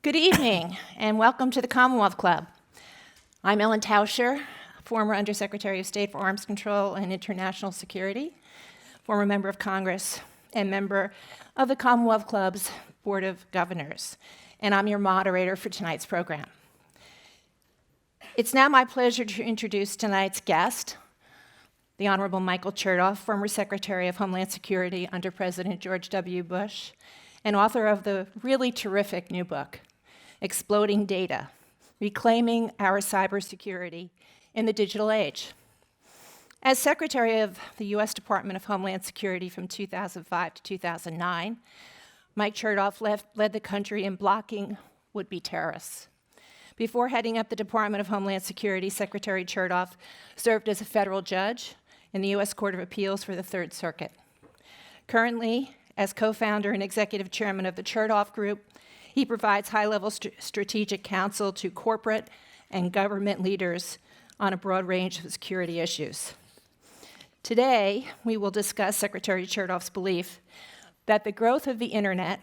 Good evening, and welcome to the Commonwealth Club. I'm Ellen Tauscher, former Undersecretary of State for Arms Control and International Security, former member of Congress, and member of the Commonwealth Club's Board of Governors, and I'm your moderator for tonight's program. It's now my pleasure to introduce tonight's guest, the Honorable Michael Chertoff, former Secretary of Homeland Security under President George W. Bush, and author of the really terrific new book, Exploding Data, Reclaiming Our Cybersecurity in the Digital Age. As Secretary of the U.S. Department of Homeland Security from 2005 to 2009, Mike Chertoff led the country in blocking would-be terrorists. Before heading up the Department of Homeland Security, Secretary Chertoff served as a federal judge in the U.S. Court of Appeals for the Third Circuit. Currently, as co-founder and executive chairman of the Chertoff Group, he provides high-level strategic counsel to corporate and government leaders on a broad range of security issues. Today, we will discuss Secretary Chertoff's belief that the growth of the internet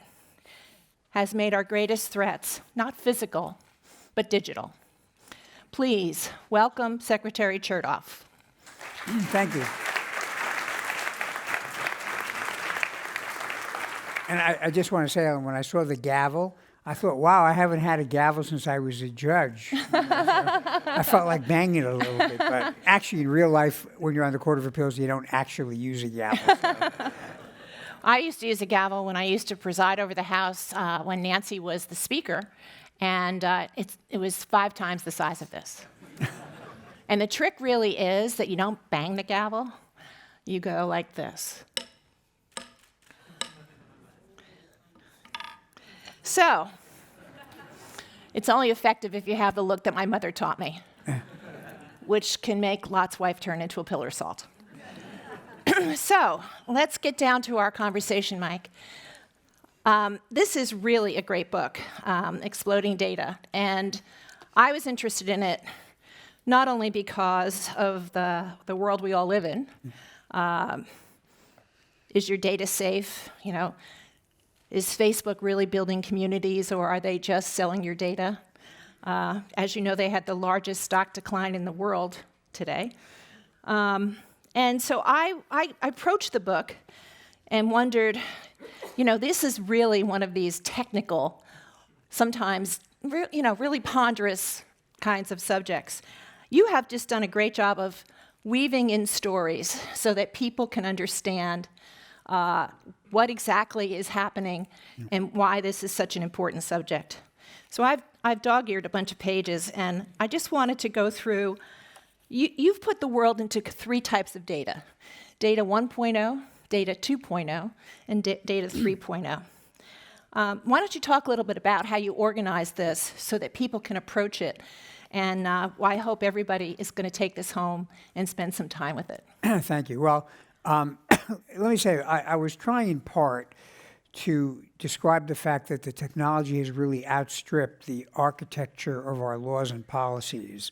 has made our greatest threats not physical, but digital. Please welcome Secretary Chertoff. Thank you. And I just want to say, Ellen, when I saw the gavel, I thought, wow, I haven't had a gavel since I was a judge. I felt like banging it a little bit. But actually, in real life, when you're on the Court of Appeals, you don't actually use a gavel. So. I used to use a gavel when I used to preside over the House when Nancy was the Speaker, and it was 5 times the size of this. And the trick really is that you don't bang the gavel, you go like this. So, it's only effective if you have the look that my mother taught me, which can make Lot's wife turn into a pillar of salt. So, let's get down to our conversation, Mike. This is really a great book, Exploding Data, and I was interested in it not only because of the world we all live in. Is your data safe? You know, is Facebook really building communities, or are they just selling your data? As you know, they had the largest stock decline in the world today. And so I approached the book and wondered, you know, this is really one of these technical, sometimes really ponderous kinds of subjects. You have just done a great job of weaving in stories so that people can understand what exactly is happening and why this is such an important subject. So I've dog-eared a bunch of pages, and I just wanted to go through. You've put the world into 3 types of data: data 1.0, data 2.0, and data 3.0. Why don't you talk a little bit about how you organize this so that people can approach it, and I hope everybody is going to take this home and spend some time with it. Thank you. Well, let me say, I was trying in part to describe the fact that the technology has really outstripped the architecture of our laws and policies,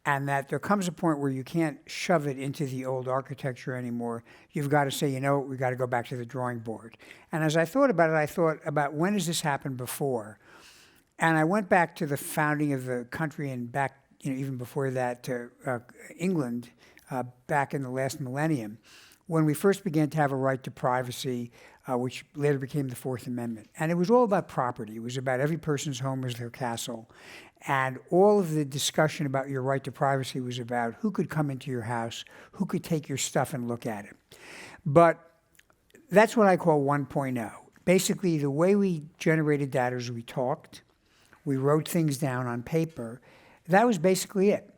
and that there comes a point where you can't shove it into the old architecture anymore. You've got to say, you know, we've got to go back to the drawing board. And as I thought about it, I thought about when has this happened before? And I went back to the founding of the country and back, even before that, to England, back in the last millennium, when we first began to have a right to privacy, which later became the Fourth Amendment. And it was all about property. It was about every person's home as their castle. And all of the discussion about your right to privacy was about who could come into your house, who could take your stuff and look at it. But that's what I call 1.0. Basically, the way we generated data is we talked, we wrote things down on paper. That was basically it.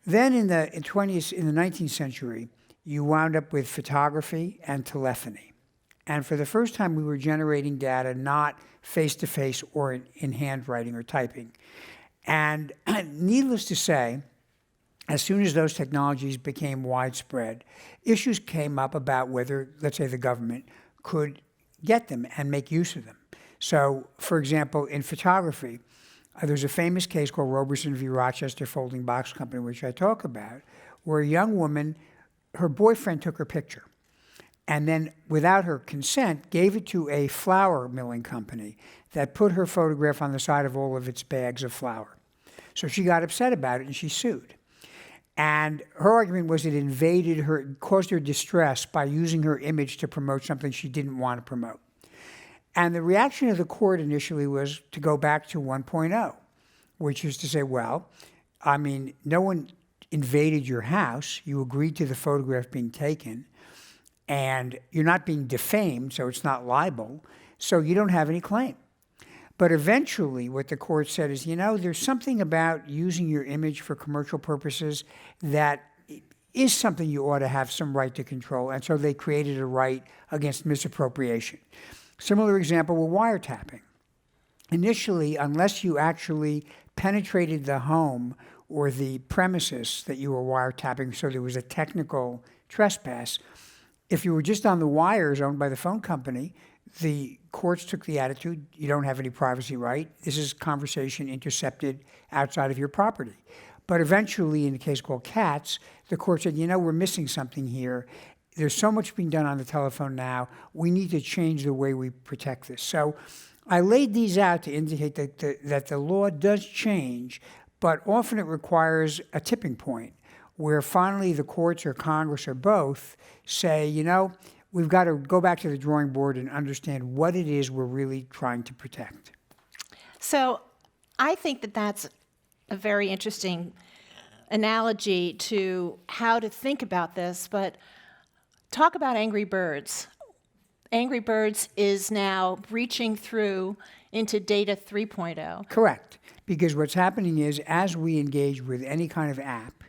Then in the 19th century, you wound up with photography and telephony. And for the first time, we were generating data not face-to-face or in handwriting or typing. And needless to say, as soon as those technologies became widespread, issues came up about whether, let's say, the government could get them and make use of them. So, for example, in photography, there's a famous case called Roberson v. Rochester Folding Box Company, which I talk about, where a young woman, her boyfriend took her picture. and then, without her consent, gave it to a flour milling company that put her photograph on the side of all of its bags of flour. So she got upset about it and she sued. And her argument was it invaded her, it caused her distress by using her image to promote something she didn't want to promote. And the reaction of the court initially was to go back to 1.0, which is to say, well, I mean, no one invaded your house. You agreed to the photograph being taken, and you're not being defamed, so it's not libel, so you don't have any claim. But eventually, what the court said is, there's something about using your image for commercial purposes that is something you ought to have some right to control, and so they created a right against misappropriation. Similar example with wiretapping. Initially, unless you actually penetrated the home or the premises that you were wiretapping, so there was a technical trespass, if you were just on the wires owned by the phone company, the courts took the attitude, you don't have any privacy right. This is conversation intercepted outside of your property. But eventually, in a case called Katz, the court said, we're missing something here. There's so much being done on the telephone now. We need to change the way we protect this. So I laid these out to indicate that the law does change, but often it requires a tipping point where finally the courts or Congress or both say, we've got to go back to the drawing board and understand what it is we're really trying to protect. So I think that that's a very interesting analogy to how to think about this, but talk about Angry Birds. Angry Birds is now reaching through into data 3.0. Correct. Because what's happening is, as we engage with any kind of app,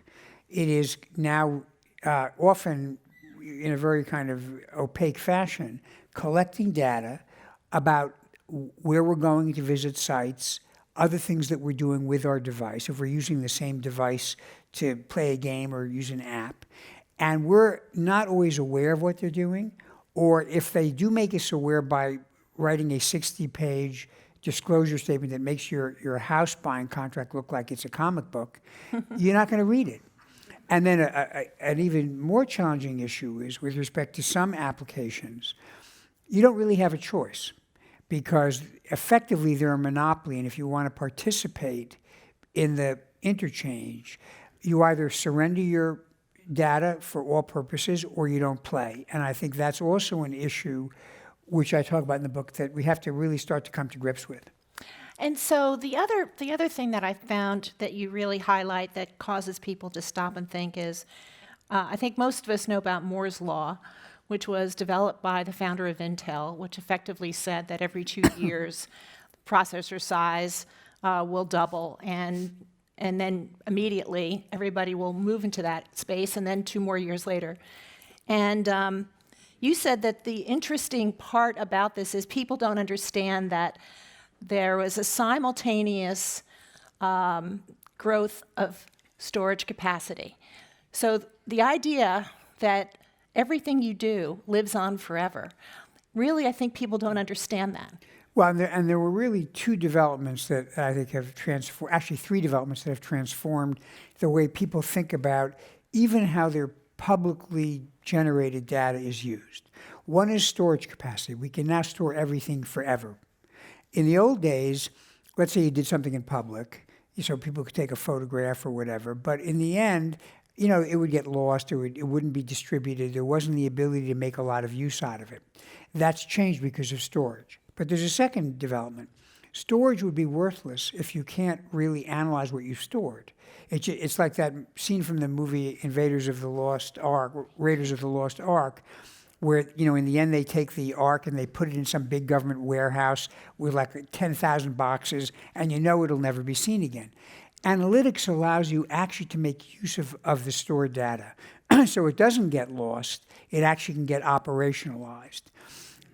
it is now often, in a very kind of opaque fashion, collecting data about where we're going to visit sites, other things that we're doing with our device, if we're using the same device to play a game or use an app. And we're not always aware of what they're doing, or if they do make us aware by writing a 60-page disclosure statement that makes your house buying contract look like it's a comic book, you're not going to read it. And then an even more challenging issue is with respect to some applications, you don't really have a choice because effectively they're a monopoly, and if you want to participate in the interchange, you either surrender your data for all purposes or you don't play. And I think that's also an issue which I talk about in the book that we have to really start to come to grips with. And so the other thing that I found that you really highlight that causes people to stop and think is, I think most of us know about Moore's Law, which was developed by the founder of Intel, which effectively said that every 2 years, processor size will double, and then immediately everybody will move into that space, and then 2 more years later. And you said that the interesting part about this is people don't understand that there was a simultaneous growth of storage capacity. So the idea that everything you do lives on forever, really, I think people don't understand that. Well, and there were really 2 developments that I think have transformed, actually 3 developments that have transformed the way people think about even how their publicly generated data is used. One is storage capacity. We can now store everything forever. In the old days, let's say you did something in public, so people could take a photograph or whatever, but in the end, it would get lost or it wouldn't be distributed. There wasn't the ability to make a lot of use out of it. That's changed because of storage. But there's a second development. Storage would be worthless if you can't really analyze what you've stored. It's like that scene from the movie Raiders of the Lost Ark, where, in the end they take the Ark and they put it in some big government warehouse with like 10,000 boxes, and it'll never be seen again. Analytics allows you actually to make use of the stored data. So it doesn't get lost. It actually can get operationalized.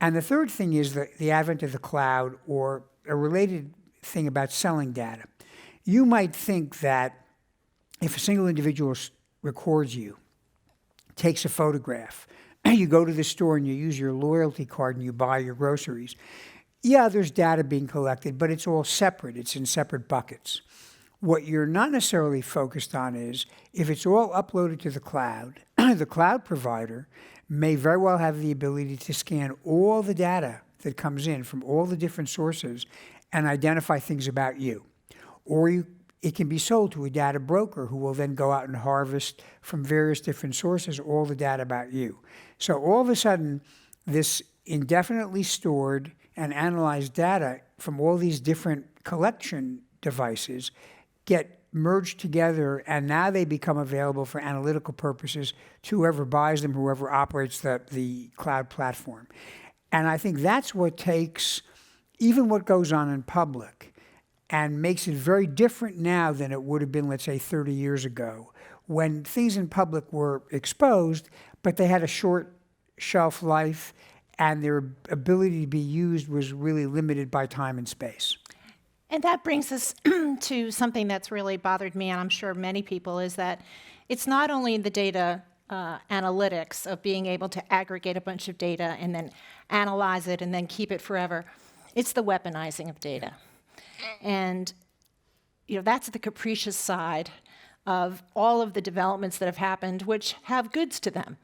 And the third thing is the advent of the cloud, or a related thing about selling data. You might think that if a single individual records you, takes a photograph, you go to the store and you use your loyalty card and you buy your groceries. Yeah, there's data being collected, but it's all separate. It's in separate buckets. What you're not necessarily focused on is if it's all uploaded to the cloud the cloud provider may very well have the ability to scan all the data that comes in from all the different sources and identify things about you. Or it can be sold to a data broker who will then go out and harvest from various different sources all the data about you. So all of a sudden, this indefinitely stored and analyzed data from all these different collection devices get merged together, and now they become available for analytical purposes to whoever buys them, whoever operates the cloud platform. And I think that's what takes even what goes on in public and makes it very different now than it would have been, let's say, 30 years ago, when things in public were exposed, but they had a short shelf life, and their ability to be used was really limited by time and space. And that brings us to something that's really bothered me, and I'm sure many people, is that it's not only the data analytics of being able to aggregate a bunch of data and then analyze it and then keep it forever. It's the weaponizing of data. And that's the capricious side of all of the developments that have happened, which have goods to them.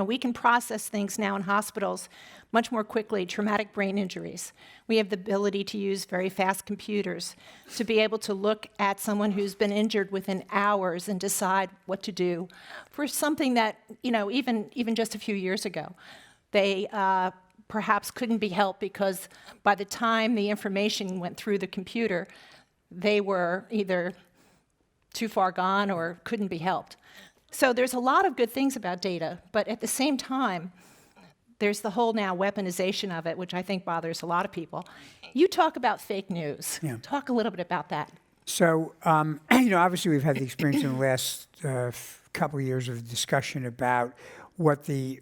We can process things now in hospitals much more quickly, traumatic brain injuries. We have the ability to use very fast computers to be able to look at someone who's been injured within hours and decide what to do for something that, even just a few years ago, they perhaps couldn't be helped because by the time the information went through the computer, they were either too far gone or couldn't be helped. So there's a lot of good things about data, but at the same time, there's the whole now weaponization of it, which I think bothers a lot of people. You talk about fake news. Yeah. Talk a little bit about that. So, obviously we've had the experience in the last couple of years of discussion about what the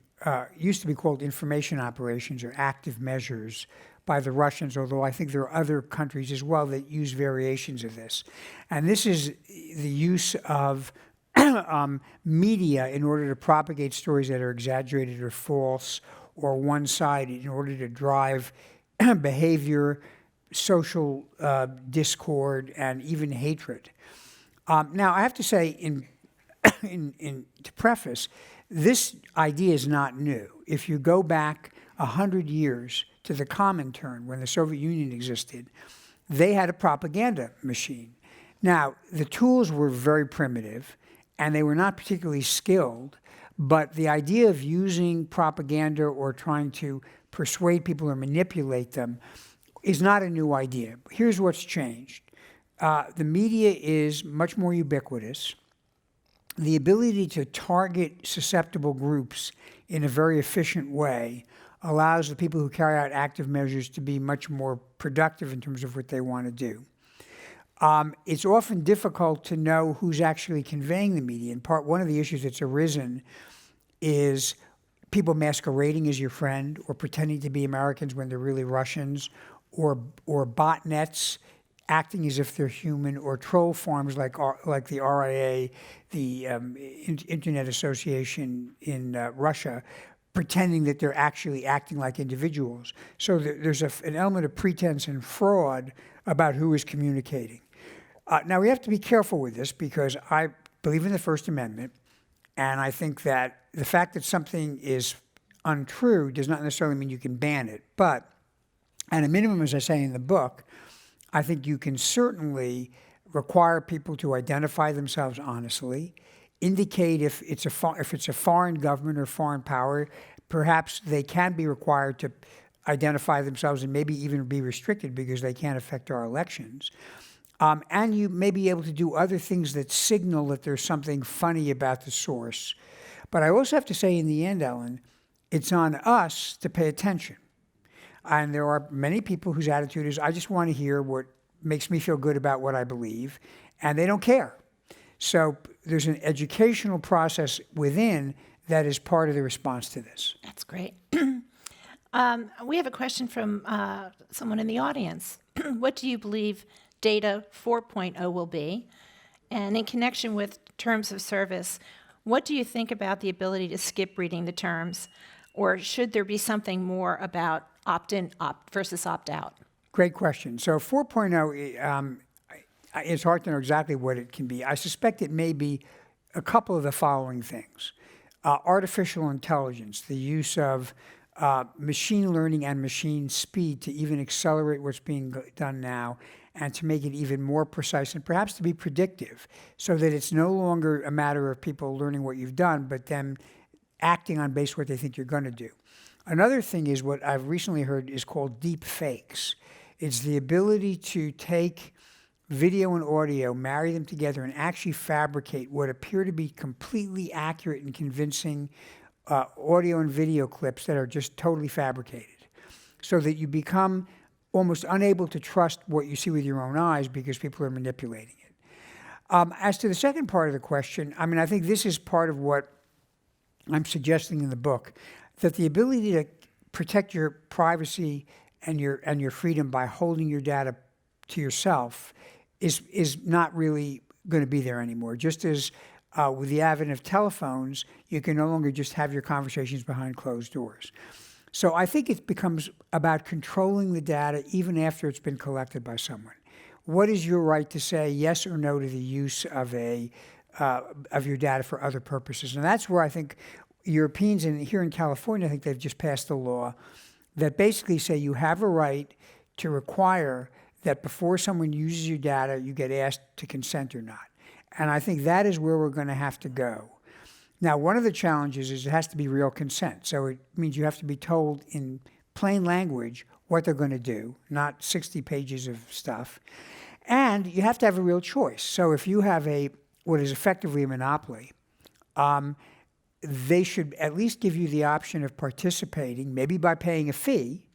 used to be called information operations or active measures by the Russians, although I think there are other countries as well that use variations of this. And this is the use of media in order to propagate stories that are exaggerated or false or one-sided in order to drive behavior, social discord, and even hatred. Now, I have to say, to preface, this idea is not new. If you go back 100 years to the Comintern, when the Soviet Union existed, they had a propaganda machine. Now, the tools were very primitive, and they were not particularly skilled, but the idea of using propaganda or trying to persuade people or manipulate them is not a new idea. Here's what's changed. The media is much more ubiquitous. The ability to target susceptible groups in a very efficient way allows the people who carry out active measures to be much more productive in terms of what they want to do. It's often difficult to know who's actually conveying the media. One of the issues that's arisen is people masquerading as your friend or pretending to be Americans when they're really Russians, or botnets acting as if they're human, or troll farms like the RIA, the Internet Association in Russia, pretending that they're actually acting like individuals. So there's an element of pretense and fraud about who is communicating. Now, we have to be careful with this because I believe in the First Amendment, and I think that the fact that something is untrue does not necessarily mean you can ban it. But at a minimum, as I say in the book, I think you can certainly require people to identify themselves honestly, indicate if it's a foreign government or foreign power, perhaps they can be required to identify themselves and maybe even be restricted because they can't affect our elections. And you may be able to do other things that signal that there's something funny about the source. But I also have to say in the end, Ellen, it's on us to pay attention. And there are many people whose attitude is, I just want to hear what makes me feel good about what I believe, and they don't care. So there's an educational process within that is part of the response to this. That's great. We have a question from someone in the audience. What do you believe Data 4.0 will be? And in connection with terms of service, what do you think about the ability to skip reading the terms? Or should there be something more about opt-in versus opt-out? Great question. So 4.0, it's hard to know exactly what it can be. I suspect it may be a couple of the following things. Artificial intelligence, the use of machine learning and machine speed to even accelerate what's being done now and to make it even more precise and perhaps to be predictive so that it's no longer a matter of people learning what you've done, but them acting on base what they think you're going to do. Another thing is what I've recently heard is called deep fakes. It's the ability to take video and audio, marry them together, and actually fabricate what appear to be completely accurate and convincing audio and video clips that are just totally fabricated, so that you become almost unable to trust what you see with your own eyes because people are manipulating it. As to the second part of the question, I mean, I think this is part of what I'm suggesting in the book, that the ability to protect your privacy and your freedom by holding your data to yourself is not really going to be there anymore. Just as with the advent of telephones, you can no longer just have your conversations behind closed doors. So I think it becomes about controlling the data even after it's been collected by someone. What is your right to say yes or no to the use of your data for other purposes? And that's where I think Europeans, and here in California, I think they've just passed a law that basically say you have a right to require that before someone uses your data, you get asked to consent or not. And I think that is where we're going to have to go. Now, one of the challenges is it has to be real consent. So it means you have to be told in plain language what they're going to do, not 60 pages of stuff. And you have to have a real choice. So if you have what is effectively a monopoly, they should at least give you the option of participating, maybe by paying a fee,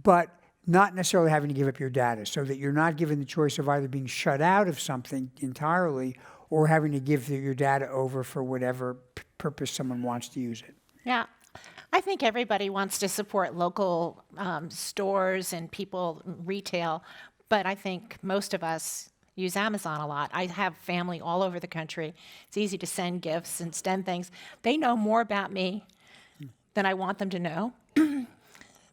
but not necessarily having to give up your data, so that you're not given the choice of either being shut out of something entirely or having to give your data over for whatever purpose someone wants to use it. Yeah. I think everybody wants to support local stores and people, retail, but I think most of us use Amazon a lot. I have family all over the country. It's easy to send gifts and send things. They know more about me than I want them to know.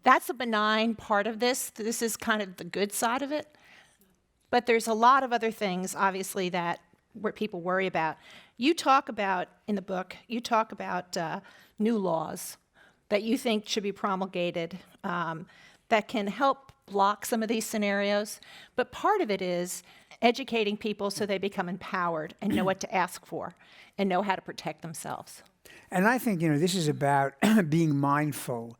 That's a benign part of this. This is kind of the good side of it. But there's a lot of other things, obviously, that where people worry about. You talk about, in the book, you talk about new laws that you think should be promulgated that can help block some of these scenarios. But part of it is educating people so they become empowered and know what to ask for and know how to protect themselves. And I think, this is about being mindful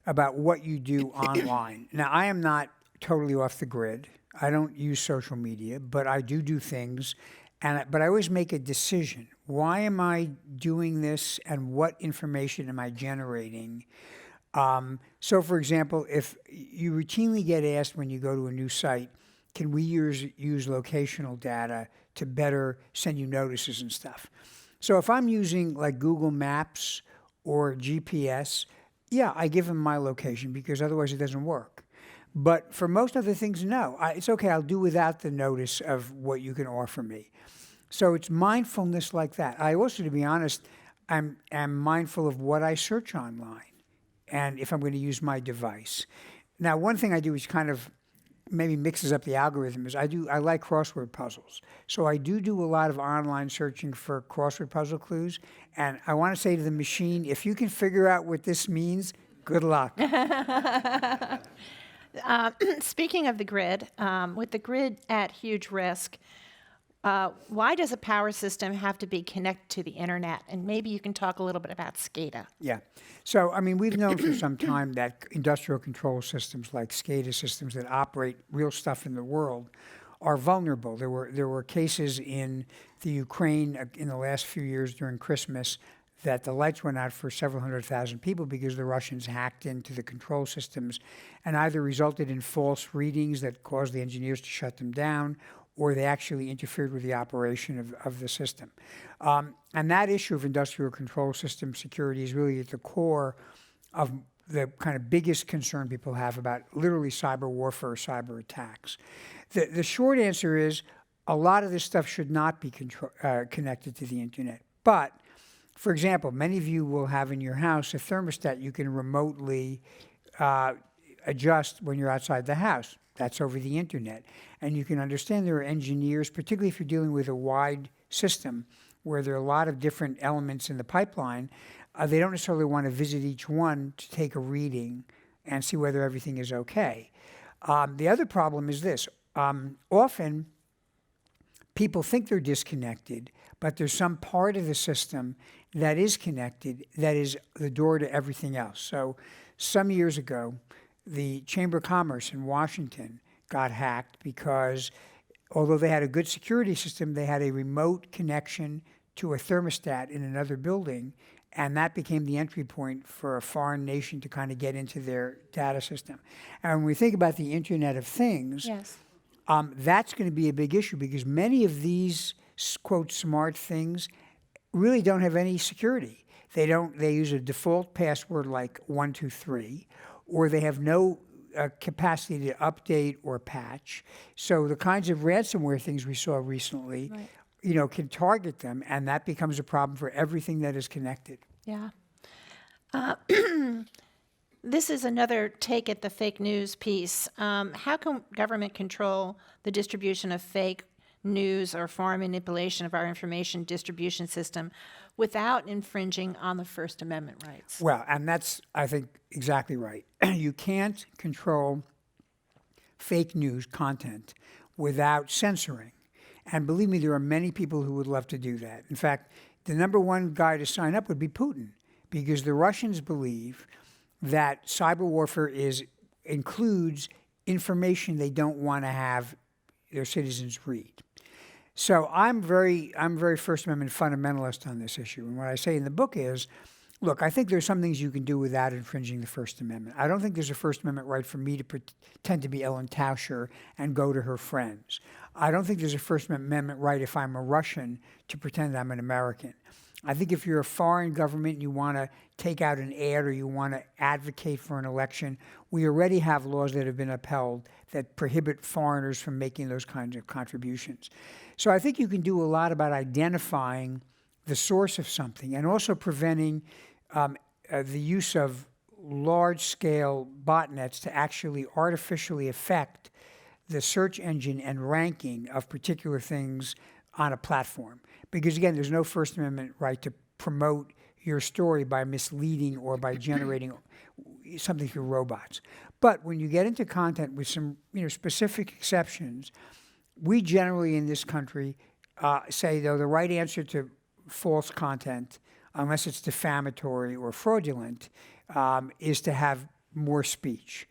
about what you do online. Now, I am not totally off the grid. I don't use social media, but I do things. But I always make a decision. Why am I doing this, and what information am I generating? So, for example, if you routinely get asked when you go to a new site, can we use locational data to better send you notices and stuff? So if I'm using like Google Maps or GPS, yeah, I give them my location because otherwise it doesn't work. But for most other things, no. It's okay, I'll do without the notice of what you can offer me. So it's mindfulness like that. I also, to be honest, am mindful of what I search online and if I'm going to use my device. Now, one thing I do is kind of maybe mixes up the algorithm is I like crossword puzzles. So I do a lot of online searching for crossword puzzle clues. And I want to say to the machine, if you can figure out what this means, good luck. Speaking of the grid, with the grid at huge risk, why does a power system have to be connected to the internet? And maybe you can talk a little bit about SCADA. Yeah. So, I mean, we've known for some time that industrial control systems like SCADA systems that operate real stuff in the world are vulnerable. There were cases in the Ukraine in the last few years during Christmas that the lights went out for several 100,000 people because the Russians hacked into the control systems and either resulted in false readings that caused the engineers to shut them down, or they actually interfered with the operation of the system. And that issue of industrial control system security is really at the core of the kind of biggest concern people have about literally cyber warfare, cyber attacks. The short answer is a lot of this stuff should not be connected to the internet. But, for example, many of you will have in your house a thermostat you can remotely adjust when you're outside the house. That's over the internet. And you can understand there are engineers, particularly if you're dealing with a wide system, where there are a lot of different elements in the pipeline, they don't necessarily want to visit each one to take a reading and see whether everything is okay. The other problem is this. Often people think they're disconnected, but there's some part of the system that is connected that is the door to everything else. So some years ago, the Chamber of Commerce in Washington got hacked because although they had a good security system, they had a remote connection to a thermostat in another building, and that became the entry point for a foreign nation to kind of get into their data system. And when we think about the Internet of Things, Yes. that's going to be a big issue because many of these, quote, smart things really don't have any security. They use a default password like 123, or they have no capacity to update or patch. So the kinds of ransomware things we saw recently, can target them, and that becomes a problem for everything that is connected. Yeah. This is another take at the fake news piece. How can government control the distribution of fake news or foreign manipulation of our information distribution system without infringing on the First Amendment rights? Well, and that's, I think, exactly right. You can't control fake news content without censoring. And believe me, there are many people who would love to do that. In fact, the number one guy to sign up would be Putin, because the Russians believe that cyber warfare includes information they don't want to have their citizens read. So I'm very First Amendment fundamentalist on this issue. And what I say in the book is, look, I think there's some things you can do without infringing the First Amendment. I don't think there's a First Amendment right for me to pretend to be Ellen Tauscher and go to her friends. I don't think there's a First Amendment right if I'm a Russian to pretend I'm an American. I think if you're a foreign government and you want to take out an ad or you want to advocate for an election, we already have laws that have been upheld that prohibit foreigners from making those kinds of contributions. So I think you can do a lot about identifying the source of something and also preventing the use of large-scale botnets to actually artificially affect the search engine and ranking of particular things on a platform. Because again, there's no First Amendment right to promote your story by misleading or by generating something through robots. But when you get into content with some specific exceptions, we generally in this country say, though, the right answer to false content, unless it's defamatory or fraudulent, is to have more speech.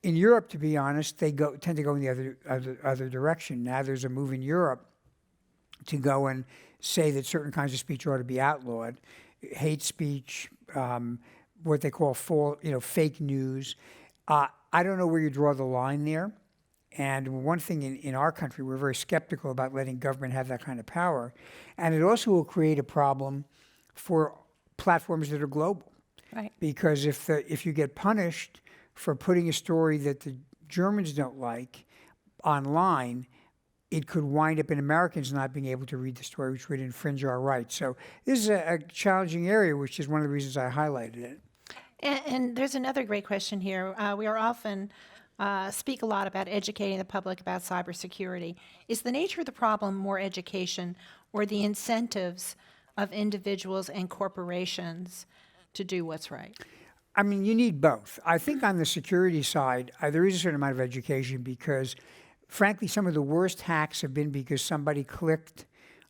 In Europe, to be honest, they tend to go in the other direction. Now there's a move in Europe to go and say that certain kinds of speech ought to be outlawed, hate speech, what they call fake news. I don't know where you draw the line there. And one thing in our country, we're very skeptical about letting government have that kind of power. And it also will create a problem for platforms that are global. Right. Because if you get punished for putting a story that the Germans don't like online, it could wind up in Americans not being able to read the story, which would infringe our rights. So this is a challenging area, which is one of the reasons I highlighted it. And there's another great question here. We are often speak a lot about educating the public about cybersecurity. Is the nature of the problem more education or the incentives of individuals and corporations to do what's right? I mean, you need both. I think on the security side, there is a certain amount of education because, frankly, some of the worst hacks have been because somebody clicked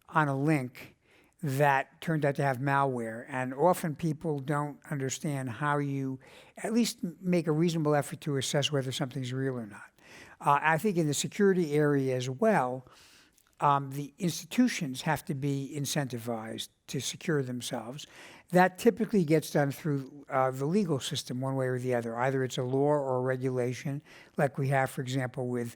on a link that turned out to have malware. And often people don't understand how you at least make a reasonable effort to assess whether something's real or not. I think in the security area as well, the institutions have to be incentivized to secure themselves. That typically gets done through the legal system one way or the other. Either it's a law or a regulation, like we have, for example, with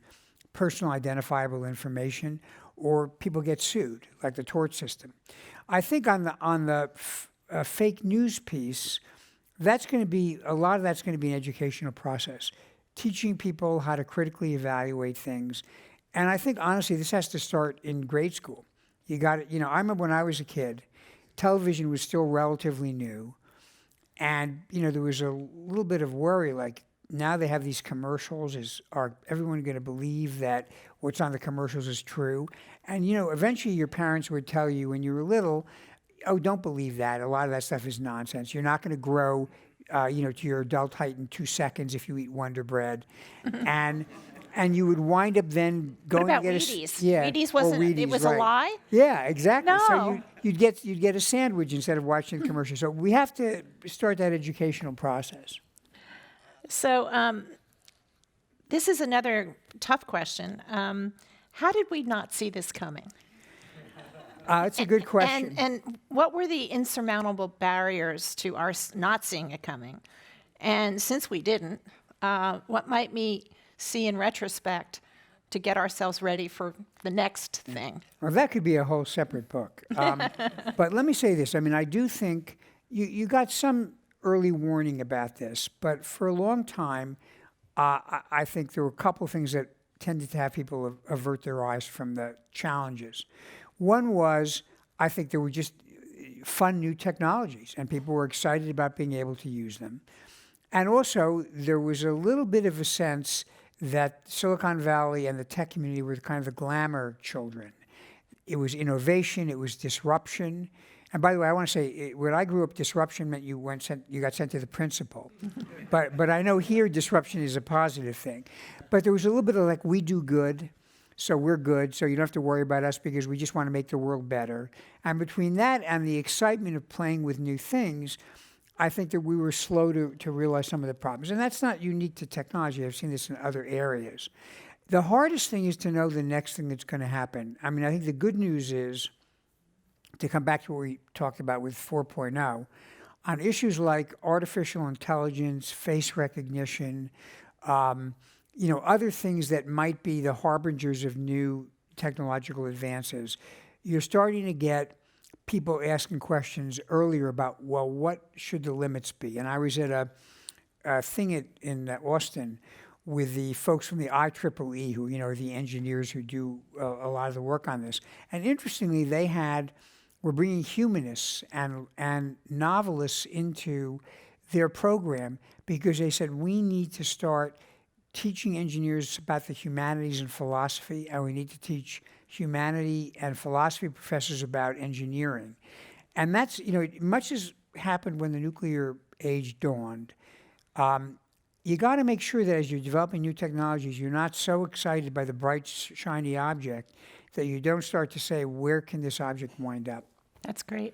personal identifiable information, or people get sued, like the tort system. I think on the fake news piece, that's going to be a lot of that's going to be an educational process, teaching people how to critically evaluate things. And I think honestly, this has to start in grade school. You got it. I remember when I was a kid, television was still relatively new, and there was a little bit of worry, like now they have these commercials. Are everyone going to believe that what's on the commercials is true? And eventually your parents would tell you when you were little, oh, don't believe that. A lot of that stuff is nonsense. You're not going to grow, to your adult height in 2 seconds if you eat Wonder Bread, and you would wind up then What going about to get Wheaties? yeah, Wheaties or wasn't, it Wheaties, was right. a lie? Yeah, exactly. So No. you'd get a sandwich instead of watching the commercial. So we have to start that educational process. So this is another tough question. How did we not see this coming? It's a good question. And what were the insurmountable barriers to our not seeing it coming? And since we didn't, what might we see in retrospect to get ourselves ready for the next thing? Well, that could be a whole separate book. But let me say this. I mean, I do think you got some early warning about this, but for a long time, I think there were a couple of things that tended to have people avert their eyes from the challenges. One was, I think there were just fun new technologies, and people were excited about being able to use them. And also, there was a little bit of a sense that Silicon Valley and the tech community were kind of the glamour children. It was innovation, it was disruption. And by the way, I want to say, when I grew up, disruption meant you got sent to the principal. But I know here disruption is a positive thing. But there was a little bit of like, we do good, so we're good, so you don't have to worry about us because we just want to make the world better. And between that and the excitement of playing with new things, I think that we were slow to realize some of the problems. And that's not unique to technology. I've seen this in other areas. The hardest thing is to know the next thing that's going to happen. I mean, I think the good news is, to come back to what we talked about with 4.0, on issues like artificial intelligence, face recognition, other things that might be the harbingers of new technological advances, you're starting to get people asking questions earlier about, well, what should the limits be? And I was at a thing in Austin with the folks from the IEEE, who, are the engineers who do a lot of the work on this. And interestingly, we're bringing humanists and novelists into their program because they said, we need to start teaching engineers about the humanities and philosophy, and we need to teach humanity and philosophy professors about engineering. And that's, much has happened when the nuclear age dawned. You got to make sure that as you're developing new technologies, you're not so excited by the bright, shiny object that you don't start to say, where can this object wind up? That's great.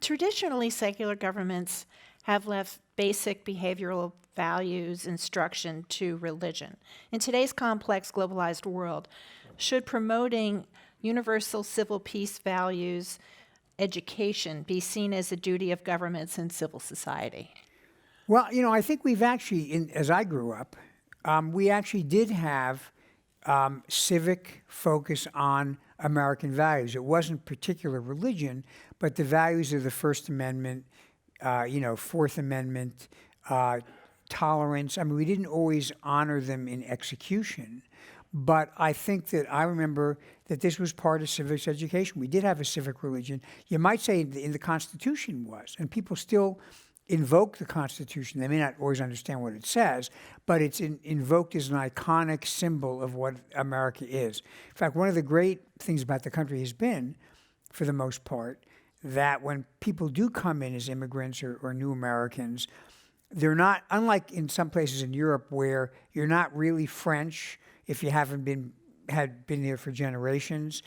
Traditionally, secular governments have left basic behavioral values instruction to religion. In today's complex, globalized world, should promoting universal civil peace values education be seen as a duty of governments and civil society? Well, I think we've actually, as I grew up, we actually did have civic focus on American values. It wasn't particular religion, but the values of the First Amendment, Fourth Amendment, tolerance. I mean, we didn't always honor them in execution, but I think that I remember that this was part of civics education. We did have a civic religion. You might say in the Constitution was, and people still invoke the Constitution. They may not always understand what it says, but it's invoked as an iconic symbol of what America is. In fact, one of the great things about the country has been, for the most part, that when people do come in as immigrants or new Americans, they're not, unlike in some places in Europe where you're not really French if you haven't been here for generations.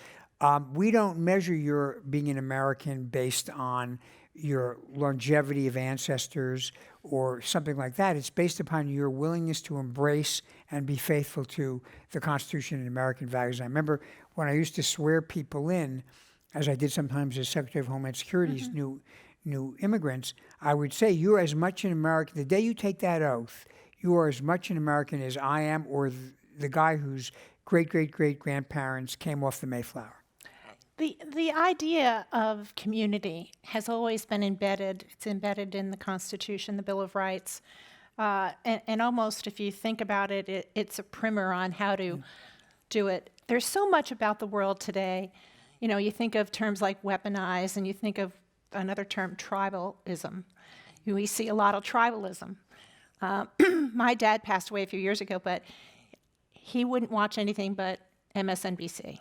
We don't measure your being an American based on your longevity of ancestors or something like that. It's based upon your willingness to embrace and be faithful to the Constitution and American values. I remember when I used to swear people in, as I did sometimes as Secretary of Homeland Security's new immigrants, I would say, you're as much an American, the day you take that oath, you are as much an American as I am or the guy whose great-great-great-grandparents came off the Mayflower. The idea of community has always been embedded. It's embedded in the Constitution, the Bill of Rights, and almost, if you think about it, it's a primer on how to do it. There's so much about the world today. You think of terms like weaponize, and you think of another term, tribalism. We see a lot of tribalism. My dad passed away a few years ago, but he wouldn't watch anything but MSNBC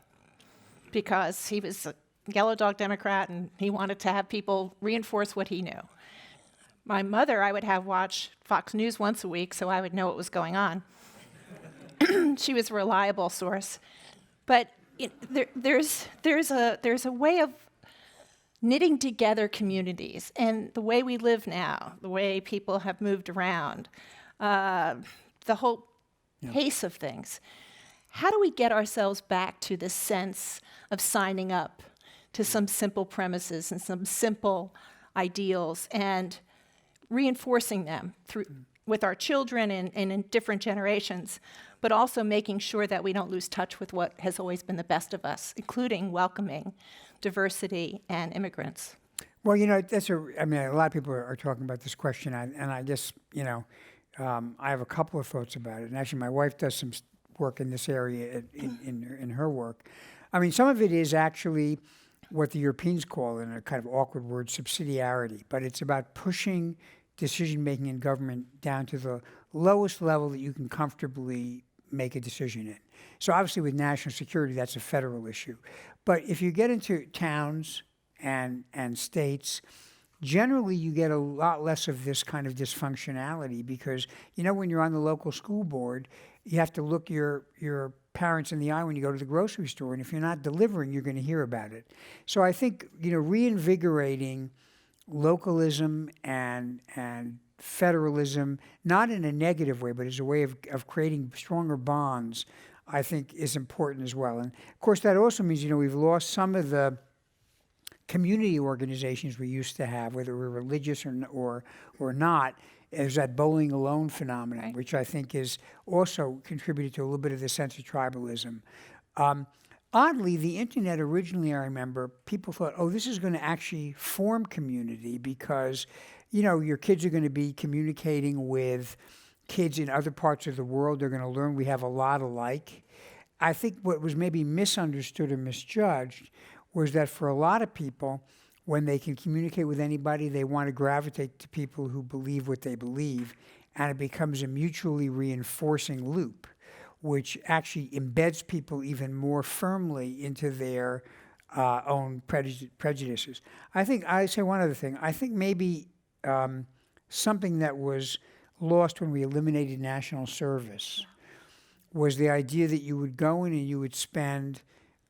because he was a yellow dog Democrat and he wanted to have people reinforce what he knew. My mother, I would have watch Fox News once a week so I would know what was going on. She was a reliable source. But there's a way of knitting together communities, and the way we live now, the way people have moved around, the whole pace of things. How do we get ourselves back to this sense of signing up to some simple premises and some simple ideals and reinforcing them with our children and in different generations, but also making sure that we don't lose touch with what has always been the best of us, including welcoming diversity and immigrants? Well, you know, I mean, a lot of people are talking about this question, and I guess, you know, I have a couple of thoughts about it. And actually, my wife does some work in this area in her work. I mean, some of it is actually what the Europeans call, in a kind of awkward word, subsidiarity. But it's about pushing decision-making in government down to the lowest level that you can comfortably make a decision in. So obviously with national security, that's a federal issue. But if you get into towns and states, generally you get a lot less of this kind of dysfunctionality because, you know, when you're on the local school board, you have to look your parents in the eye when you go to the grocery store. And if you're not delivering, you're going to hear about it. So I think, you know, reinvigorating localism and federalism, not in a negative way, but as a way of creating stronger bonds, I think is important as well. And of course, that also means, you know, we've lost some of the community organizations we used to have, whether we're religious or not. There's that bowling alone phenomenon, right, which I think is also contributed to a little bit of the sense of tribalism. Oddly, the internet originally, I remember, people thought, oh, this is going to actually form community because, you know, your kids are going to be communicating with kids in other parts of the world. They're going to learn we have a lot alike. I think what was maybe misunderstood or misjudged was that for a lot of people, when they can communicate with anybody, they want to gravitate to people who believe what they believe, and it becomes a mutually reinforcing loop, which actually embeds people even more firmly into their own prejudices. I say one other thing. I think maybe something that was lost when we eliminated national service was the idea that you would go in and you would spend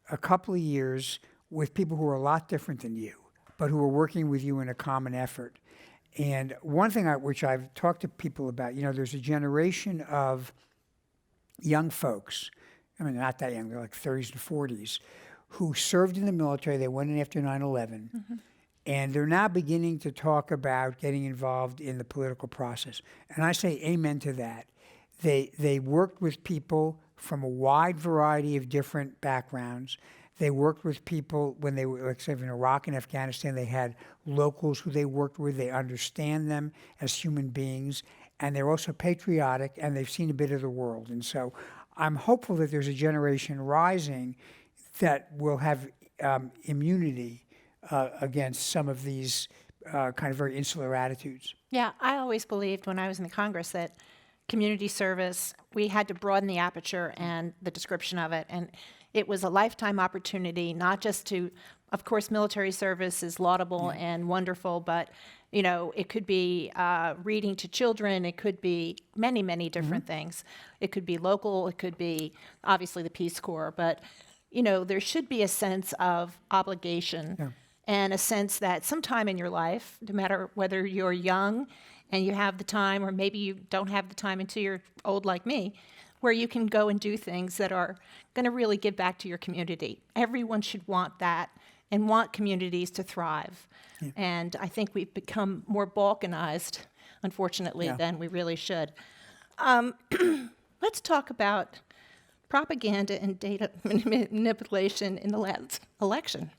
a couple of years with people who are a lot different than you, but who are working with you in a common effort. And one thing which I've talked to people about, you know, there's a generation of young folks, I mean, not that young, they're like 30s and 40s, who served in the military. They went in after 9/11, and they're now beginning to talk about getting involved in the political process. And I say amen to that. They worked with people from a wide variety of different backgrounds. They worked with people when they were, like, say, in Iraq and Afghanistan. They had locals who they worked with. They understand them as human beings, and they're also patriotic, and they've seen a bit of the world. And so I'm hopeful that there's a generation rising that will have immunity against some of these kind of very insular attitudes. Yeah, I always believed when I was in the Congress that community service, we had to broaden the aperture and the description of it. And it was a lifetime opportunity, not just to, of course, military service is laudable and wonderful, but, you know, it could be reading to children. It could be many, many different things. It could be local. It could be, obviously, the Peace Corps. But, you know, there should be a sense of obligation and a sense that sometime in your life, no matter whether you're young and you have the time, or maybe you don't have the time until you're old like me, where you can go and do things that are going to really give back to your community. Everyone should want that and want communities to thrive. And I think we've become more balkanized, unfortunately, than we really should. Let's talk about propaganda and data manipulation in the last election.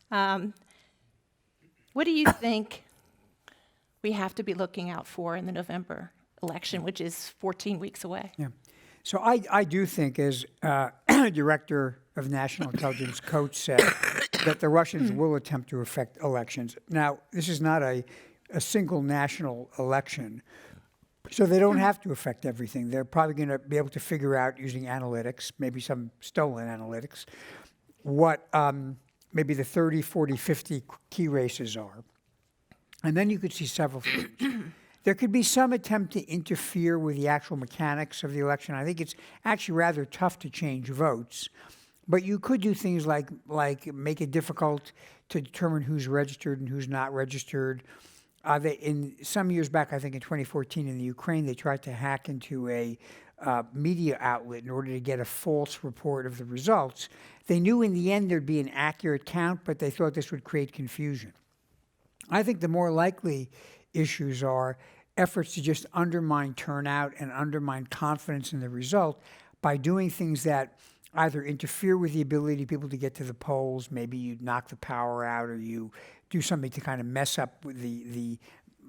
What do you think we have to be looking out for in the November election, which is 14 weeks away? Yeah. So I do think, as Director of National Intelligence Coach said, that the Russians will attempt to affect elections. Now, this is not a single national election, So they don't have to affect everything. They're probably going to be able to figure out using analytics, maybe some stolen analytics, what maybe the 30, 40, 50 key races are. And then you could see several things. There could be some attempt to interfere with the actual mechanics of the election. I think it's actually rather tough to change votes. But you could do things like make it difficult to determine who's registered and who's not registered. In some years back, I think in 2014 in the Ukraine, they tried to hack into a media outlet in order to get a false report of the results. They knew in the end there'd be an accurate count, but they thought this would create confusion. I think the more likely issues are efforts to just undermine turnout and undermine confidence in the result by doing things that either interfere with the ability of people to get to the polls, maybe you knock the power out or you do something to kind of mess up with the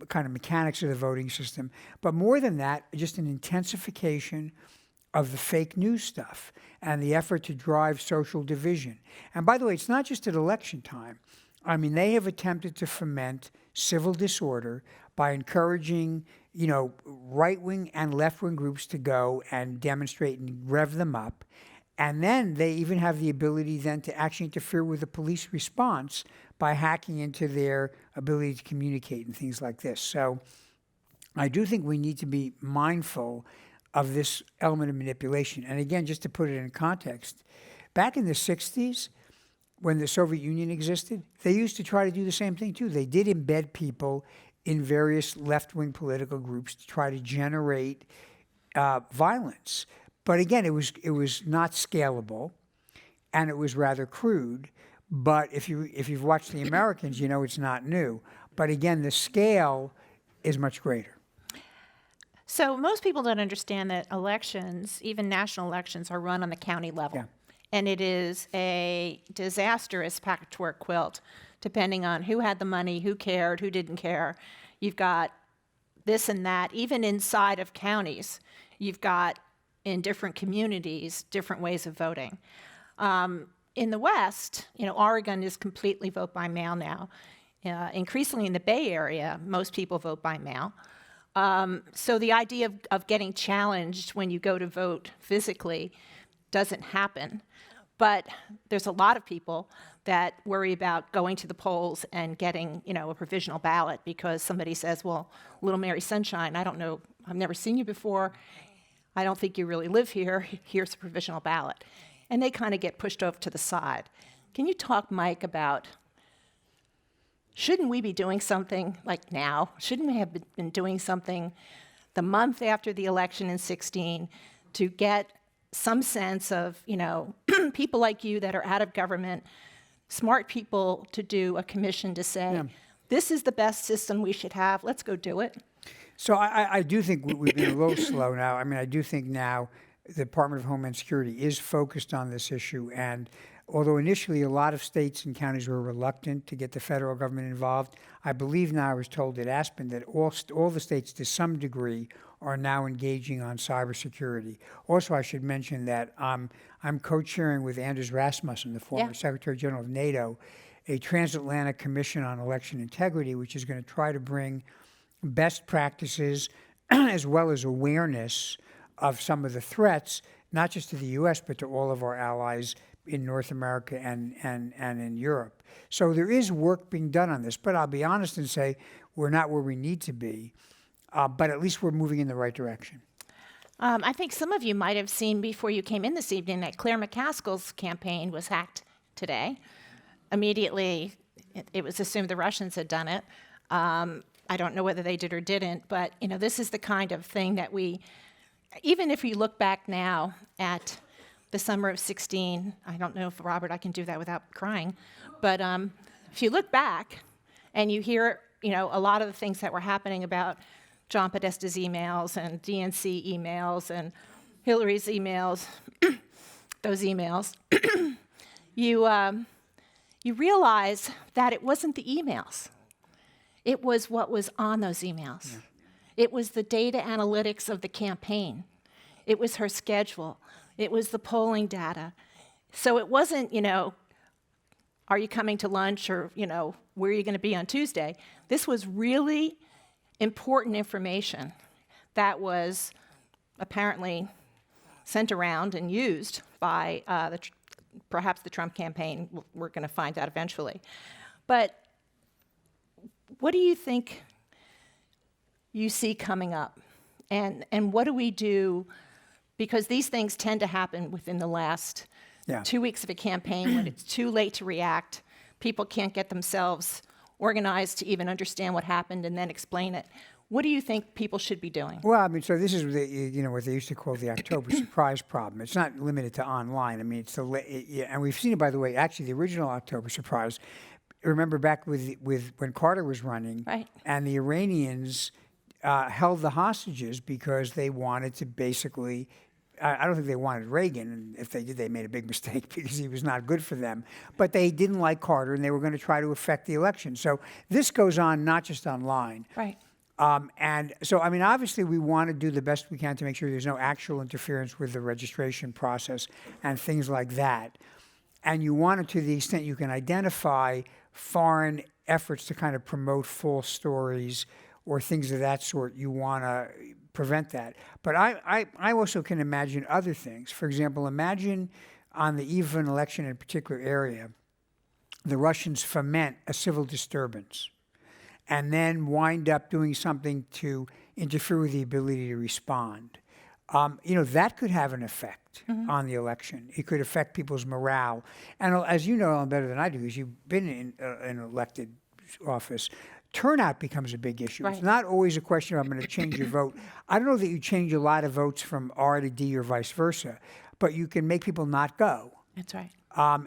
kind of mechanics of the voting system. But more than that, just an intensification of the fake news stuff and the effort to drive social division. And by the way, it's not just at election time. I mean, they have attempted to foment civil disorder by encouraging, right-wing and left-wing groups to go and demonstrate and rev them up. And then they even have the ability then to actually interfere with the police response by hacking into their ability to communicate and things like this. So I do think we need to be mindful of this element of manipulation. And again, just to put it in context, back in the 60s, when the Soviet Union existed, they used to try to do the same thing too. They did embed people in various left-wing political groups to try to generate violence. But again, it was not scalable, and it was rather crude. But if you've watched the Americans, you know it's not new. But again, the scale is much greater. So most people don't understand that elections, even national elections, are run on the county level. Yeah. And it is a disastrous patchwork quilt, depending on who had the money, who cared, who didn't care. You've got this and that. Even inside of counties, you've got, in different communities, different ways of voting. In the West, Oregon is completely vote by mail now. Increasingly in the Bay Area, most people vote by mail. So the idea of getting challenged when you go to vote physically doesn't happen. But there's a lot of people that worry about going to the polls and getting, a provisional ballot because somebody says, well, Little Mary Sunshine, I don't know, I've never seen you before. I don't think you really live here. Here's a provisional ballot. And they kind of get pushed off to the side. Can you talk, Mike, about shouldn't we be doing something like now? Shouldn't we have been doing something the month after the election in 2016 to get some sense of, people like you that are out of government, smart people to do a commission to say, this is the best system we should have. Let's go do it. So I do think we've been a little slow now. I mean, I do think now the Department of Homeland Security is focused on this issue. And although initially a lot of states and counties were reluctant to get the federal government involved, I believe now I was told at Aspen that all the states to some degree are now engaging on cybersecurity. Also, I should mention that I'm co-chairing with Anders Rasmussen, the former Secretary General of NATO, a transatlantic commission on election integrity, which is going to try to bring best practices as well as awareness of some of the threats, not just to the U.S., but to all of our allies in North America and in Europe. So there is work being done on this, but I'll be honest and say we're not where we need to be, but at least we're moving in the right direction. I think some of you might have seen before you came in this evening that Claire McCaskill's campaign was hacked today. Immediately, it was assumed the Russians had done it. I don't know whether they did or didn't, but this is the kind of thing that even if you look back now at the summer of 2016, I don't know if, Robert, I can do that without crying, but if you look back and you hear, a lot of the things that were happening about John Podesta's emails and DNC emails and Hillary's emails, those emails, you realize that it wasn't the emails. It was what was on those emails. Yeah. It was the data analytics of the campaign. It was her schedule. It was the polling data. So it wasn't, are you coming to lunch or, where are you going to be on Tuesday? This was really important information that was apparently sent around and used by perhaps the Trump campaign. We're going to find out eventually. But what do you think you see coming up? And what do we do? Because these things tend to happen within the last 2 weeks of a campaign when it's too late to react. People can't get themselves organized to even understand what happened and then explain it. What do you think people should be doing? Well, I mean, so this is what they used to call the October surprise problem. It's not limited to online. I mean, it's and we've seen it, by the way. Actually, the original October surprise. Remember back with when Carter was running, Right. And the Iranians held the hostages because they wanted to basically. I don't think they wanted Reagan, and if they did, they made a big mistake because he was not good for them. But they didn't like Carter, and they were going to try to affect the election. So this goes on not just online. Right. And so, I mean, obviously, we want to do the best we can to make sure there's no actual interference with the registration process and things like that. And you want to the extent you can identify foreign efforts to kind of promote false stories or things of that sort, you want to prevent that. But I also can imagine other things. For example, imagine on the eve of an election in a particular area, the Russians foment a civil disturbance and then wind up doing something to interfere with the ability to respond. That could have an effect on the election. It could affect people's morale. And as you know better than I do, because you've been in an elected office, turnout becomes a big issue. Right. It's not always a question of I'm going to change your vote. I don't know that you change a lot of votes from R to D or vice versa, but you can make people not go. That's right.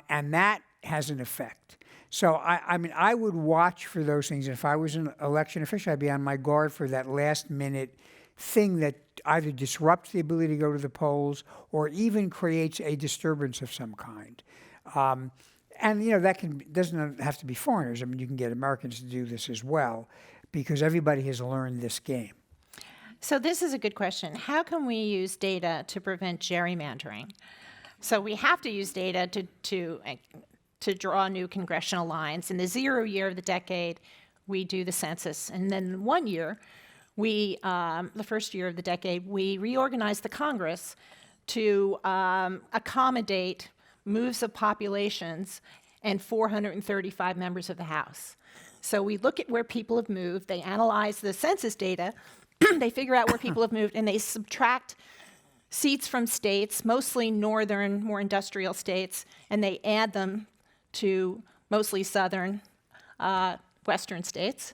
And that has an effect. So, I mean, I would watch for those things. If I was an election official, I'd be on my guard for that last-minute thing that either disrupts the ability to go to the polls or even creates a disturbance of some kind. And, that doesn't have to be foreigners. I mean, you can get Americans to do this as well because everybody has learned this game. So this is a good question. How can we use data to prevent gerrymandering? So we have to use data to draw new congressional lines. In the 0 year of the decade, we do the census. And then 1 year, the first year of the decade, we reorganize the Congress to accommodate moves of populations and 435 members of the House. So we look at where people have moved, they analyze the census data, they figure out where people have moved, and they subtract seats from states, mostly northern, more industrial states, and they add them to mostly southern, western states.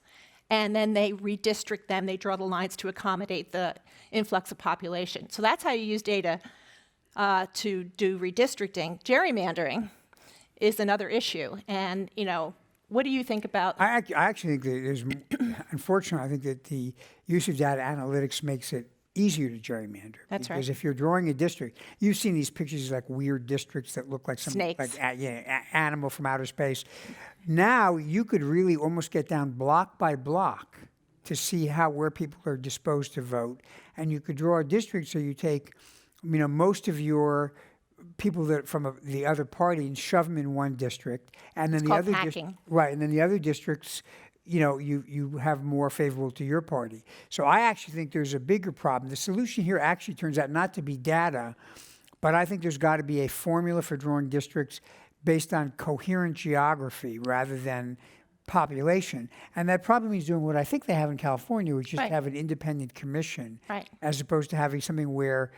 And then they redistrict them, they draw the lines to accommodate the influx of population. So that's how you use data to do redistricting. Gerrymandering is another issue. And, what do you think about? I actually think that there's, unfortunately, I think that the use of data analytics makes it easier to gerrymander. That's right. Because if you're drawing a district, you've seen these pictures like weird districts that look like some Snakes. Animal from outer space. Now you could really almost get down block by block to see where people are disposed to vote, and you could draw a district so you take, most of your people that from the other party and shove them in one district, and then It's the called other hacking. right, and then the other districts, you have more favorable to your party. So I actually think there's a bigger problem. The solution here actually turns out not to be data, but I think there's got to be a formula for drawing districts based on coherent geography rather than population. And that probably means doing what I think they have in California, which is Right. to have an independent commission, Right. as opposed to having something where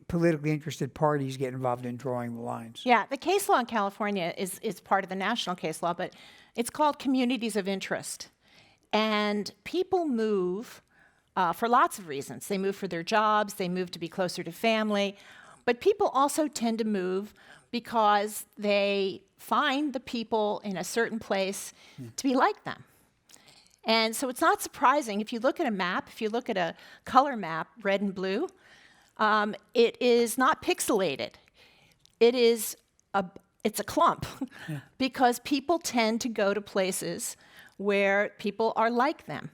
politically interested parties get involved in drawing the lines. Yeah, the case law in California is part of the national case law, but it's called communities of interest. And people move for lots of reasons. They move for their jobs, they move to be closer to family, but people also tend to move because they find the people in a certain place to be like them. And so it's not surprising if you look at a map, if you look at a color map, red and blue, it is not pixelated. It's a clump because people tend to go to places where people are like them.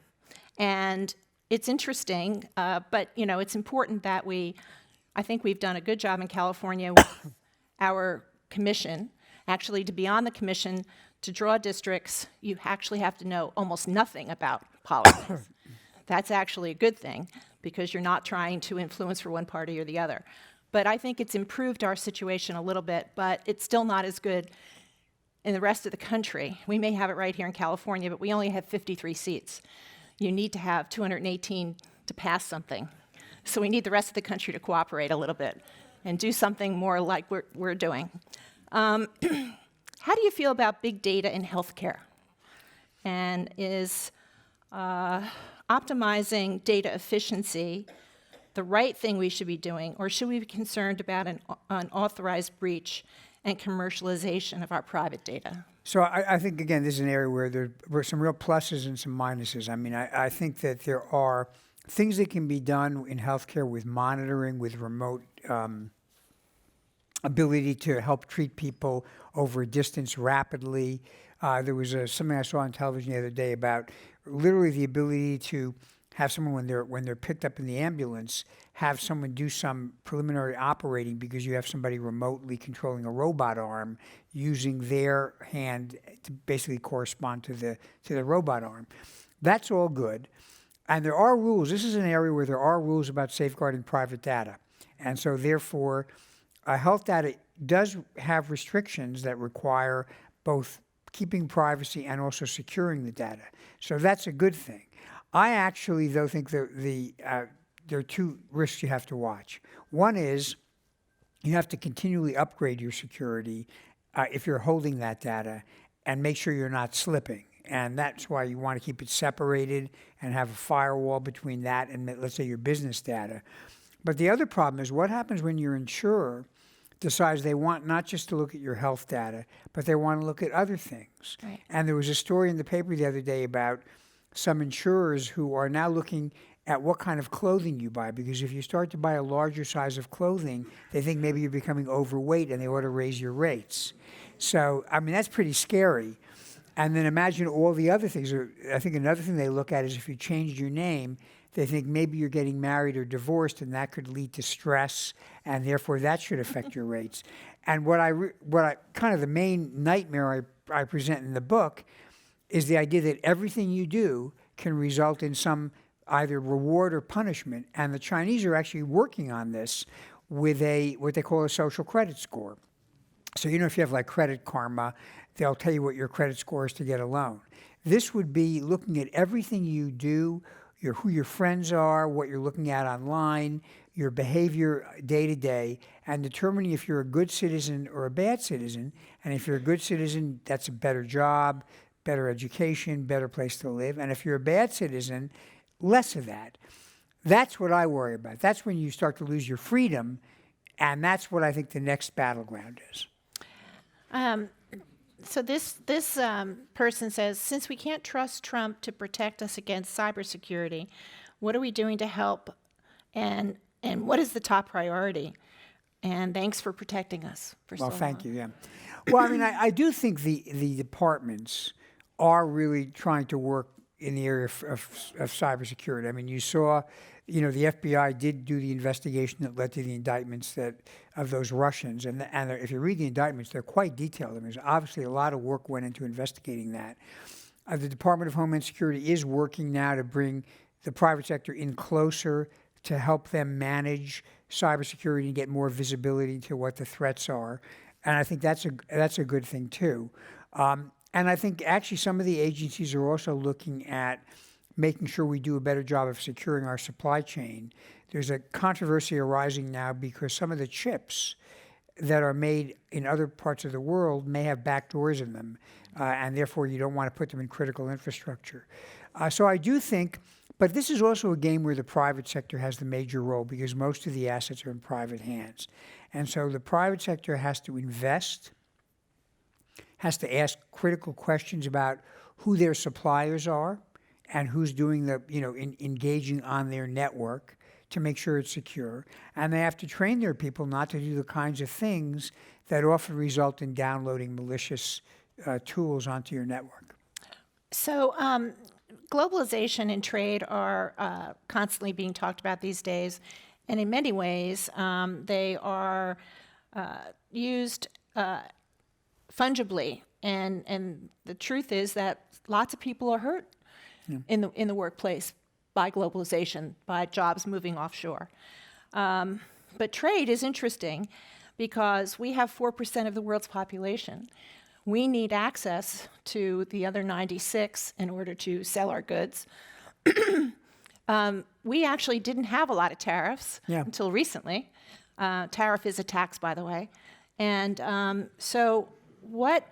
And it's interesting, but it's important that I think we've done a good job in California with our commission. Actually, to be on the commission, to draw districts, you actually have to know almost nothing about politics. That's actually a good thing because you're not trying to influence for one party or the other. But I think it's improved our situation a little bit, but it's still not as good in the rest of the country. We may have it right here in California, but we only have 53 seats. You need to have 218 to pass something. So we need the rest of the country to cooperate a little bit and do something more like we're doing. How do you feel about big data in healthcare? And is optimizing data efficiency the right thing we should be doing, or should we be concerned about an unauthorized breach and commercialization of our private data? So I think, again, this is an area where there were some real pluses and some minuses. I mean, I think that there are things that can be done in healthcare with monitoring, with remote ability to help treat people over a distance rapidly. There was something I saw on television the other day about literally the ability to have someone, when they're picked up in the ambulance, have someone do some preliminary operating because you have somebody remotely controlling a robot arm using their hand to basically correspond to the robot arm. That's all good. And there are rules. This is an area where there are rules about safeguarding private data. And so therefore, health data does have restrictions that require both keeping privacy and also securing the data. So that's a good thing. I actually, though, think there are two risks you have to watch. One is you have to continually upgrade your security if you're holding that data and make sure you're not slipping. And that's why you want to keep it separated and have a firewall between that and, let's say, your business data. But the other problem is what happens when your insurer decides they want not just to look at your health data, but they want to look at other things. Right. And there was a story in the paper the other day about some insurers who are now looking at what kind of clothing you buy, because if you start to buy a larger size of clothing, they think maybe you're becoming overweight and they ought to raise your rates. So, I mean, that's pretty scary. And then imagine all the other things. I think another thing they look at is if you changed your name, they think maybe you're getting married or divorced, and that could lead to stress, and therefore that should affect your rates. And what I kind of the main nightmare I present in the book is the idea that everything you do can result in some either reward or punishment. And the Chinese are actually working on this with what they call a social credit score. So, if you have like Credit Karma, they'll tell you what your credit score is to get a loan. This would be looking at everything you do, who your friends are, what you're looking at online, your behavior day to day, and determining if you're a good citizen or a bad citizen. And if you're a good citizen, that's a better job, better education, better place to live. And if you're a bad citizen, less of that. That's what I worry about. That's when you start to lose your freedom, and that's what I think the next battleground is. So this person says, since we can't trust Trump to protect us against cybersecurity, what are we doing to help, and what is the top priority? And thanks for protecting us for so long. Well, thank you, yeah. Well, I mean, I do think the departments are really trying to work in the area of cybersecurity. I mean, you saw, the FBI did do the investigation that led to the indictments of those Russians. And if you read the indictments, they're quite detailed. I mean, there's obviously a lot of work went into investigating that. The Department of Homeland Security is working now to bring the private sector in closer to help them manage cybersecurity and get more visibility to what the threats are. And I think that's a good thing, too. And I think actually some of the agencies are also looking at making sure we do a better job of securing our supply chain. There's a controversy arising now because some of the chips that are made in other parts of the world may have backdoors in them, and therefore you don't want to put them in critical infrastructure. So I do think, but this is also a game where the private sector has the major role because most of the assets are in private hands. And so the private sector has to invest, has to ask critical questions about who their suppliers are and who's doing engaging on their network to make sure it's secure. And they have to train their people not to do the kinds of things that often result in downloading malicious tools onto your network. So globalization and trade are constantly being talked about these days. And in many ways, they are used fungibly, and the truth is that lots of people are hurt in the workplace by globalization, by jobs moving offshore. But trade is interesting because we have 4% of the world's population. We need access to the other 96 in order to sell our goods. We actually didn't have a lot of tariffs until recently. Tariff is a tax, by the way. And so what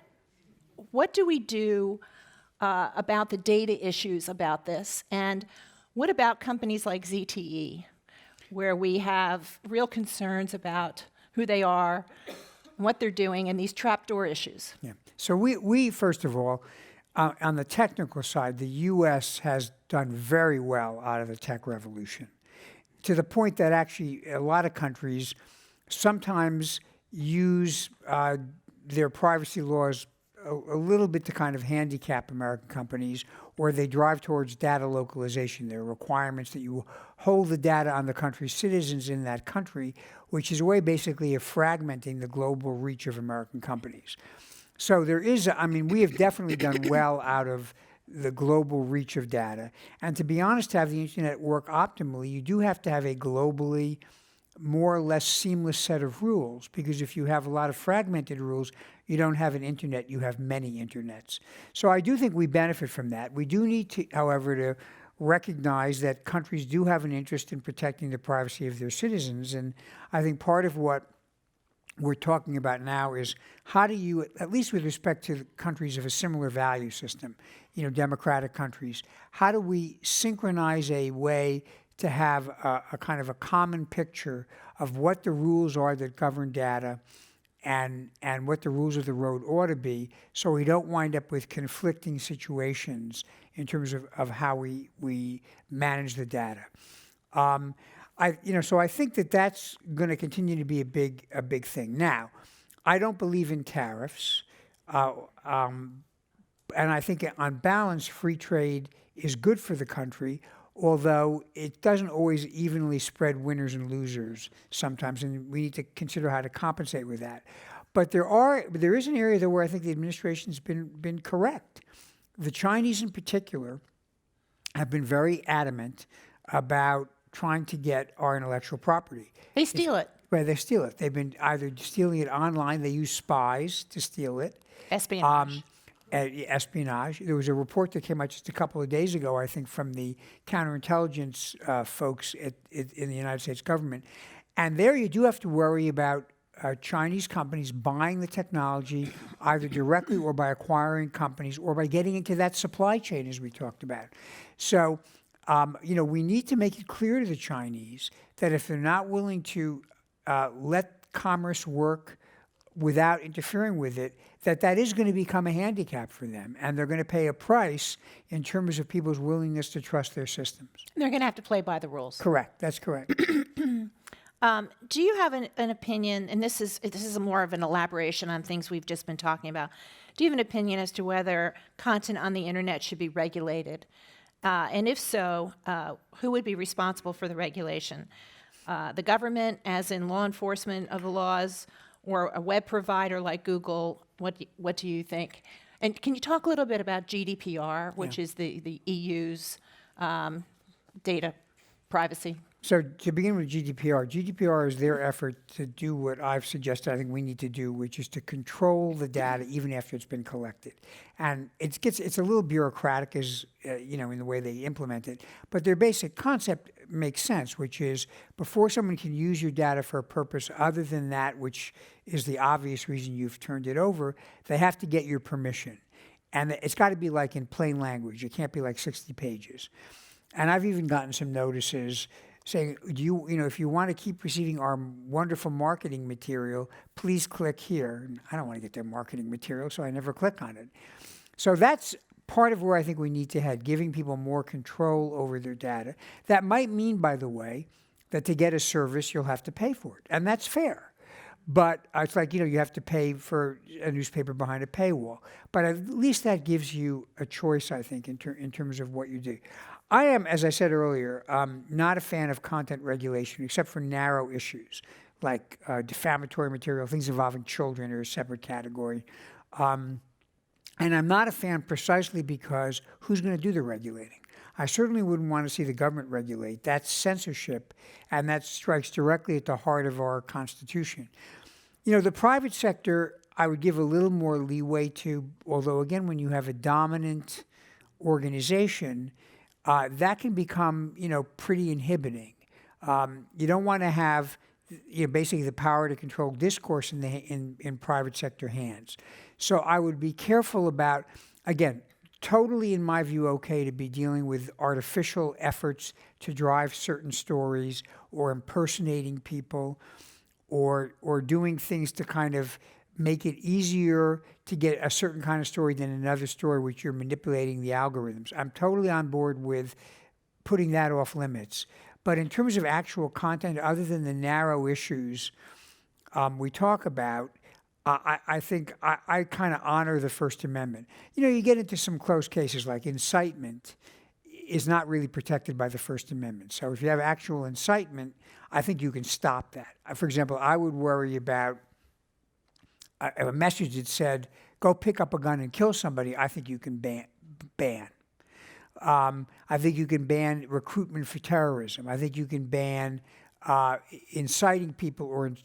do we do about the data issues about this? And what about companies like ZTE, where we have real concerns about who they are, what they're doing, and these trapdoor issues? Yeah. So we first of all, on the technical side, the U.S. has done very well out of the tech revolution, to the point that actually a lot of countries sometimes use their privacy laws a little bit to kind of handicap American companies, or they drive towards data localization. There are requirements that you hold the data on the country's citizens in that country, which is a way basically of fragmenting the global reach of American companies. So there is, we have definitely done well out of the global reach of data. And to be honest, to have the internet work optimally, you do have to have a globally more or less seamless set of rules, because if you have a lot of fragmented rules, you don't have an internet, you have many internets. So I do think we benefit from that. We do need to, however, to recognize that countries do have an interest in protecting the privacy of their citizens. And I think part of what we're talking about now is how do you, at least with respect to countries of a similar value system, democratic countries, how do we synchronize a way to have a kind of a common picture of what the rules are that govern data and what the rules of the road ought to be, so we don't wind up with conflicting situations in terms of how we manage the data. So I think that that's going to continue to be a big thing. Now, I don't believe in tariffs, and I think on balance, free trade is good for the country, although it doesn't always evenly spread winners and losers sometimes, and we need to consider how to compensate with that. But there is an area, though, where I think the administration's been correct. The Chinese, in particular, have been very adamant about trying to get our intellectual property. They steal it. Right, they steal it. They've been either stealing it online, they use spies to steal it. Espionage. Espionage. There was a report that came out just a couple of days ago, I think, from the counterintelligence folks in the United States government. And there you do have to worry about Chinese companies buying the technology either directly or by acquiring companies or by getting into that supply chain, as we talked about. So, we need to make it clear to the Chinese that if they're not willing to let commerce work without interfering with it, that is going to become a handicap for them, and they're going to pay a price in terms of people's willingness to trust their systems. They're going to have to play by the rules. Correct. That's correct. Do you have an opinion, and this is more of an elaboration on things we've just been talking about, do you have an opinion as to whether content on the internet should be regulated? And if so, who would be responsible for the regulation? The government, as in law enforcement of the laws, or a web provider like Google? What do you think? And can you talk a little bit about GDPR, which is the EU's data privacy? So to begin with GDPR is their effort to do what I've suggested I think we need to do, which is to control the data even after it's been collected. And it's a little bureaucratic as in the way they implement it, but their basic concept makes sense, which is before someone can use your data for a purpose other than that which is the obvious reason you've turned it over, they have to get your permission. And it's got to be like in plain language. It can't be like 60 pages. And I've even gotten some notices saying, if you want to keep receiving our wonderful marketing material, please click here. And I don't want to get their marketing material, so I never click on it. So that's part of where I think we need to head, giving people more control over their data. That might mean, by the way, that to get a service, you'll have to pay for it. And that's fair. But it's like, you have to pay for a newspaper behind a paywall. But at least that gives you a choice, I think, in terms of what you do. I am, as I said earlier, not a fan of content regulation, except for narrow issues like defamatory material, things involving children are a separate category. And I'm not a fan precisely because who's going to do the regulating? I certainly wouldn't want to see the government regulate. That's censorship, and that strikes directly at the heart of our Constitution. The private sector, I would give a little more leeway to, although, again, when you have a dominant organization, that can become, pretty inhibiting. You don't want to have, basically the power to control discourse in private sector hands. So I would be careful about, again, totally, in my view, okay to be dealing with artificial efforts to drive certain stories or impersonating people or doing things to kind of make it easier to get a certain kind of story than another story, which you're manipulating the algorithms. I'm totally on board with putting that off limits. But in terms of actual content, other than the narrow issues we talk about, I think I kind of honor the First Amendment. You get into some close cases like incitement is not really protected by the First Amendment. So if you have actual incitement, I think you can stop that. For example, I would worry about a message that said, go pick up a gun and kill somebody. I think you can ban. I think you can ban recruitment for terrorism. I think you can ban inciting people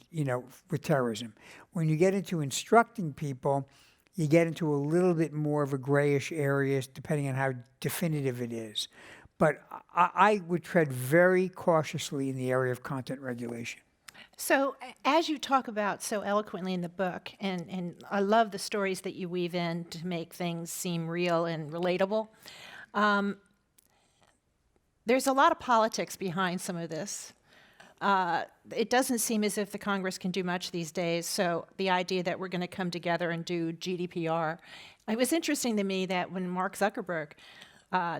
with terrorism. When you get into instructing people, you get into a little bit more of a grayish area, depending on how definitive it is. But I would tread very cautiously in the area of content regulation. So, as you talk about so eloquently in the book, and I love the stories that you weave in to make things seem real and relatable, there's a lot of politics behind some of this. It doesn't seem as if the Congress can do much these days, so the idea that we're going to come together and do GDPR. It was interesting to me that when Mark Zuckerberg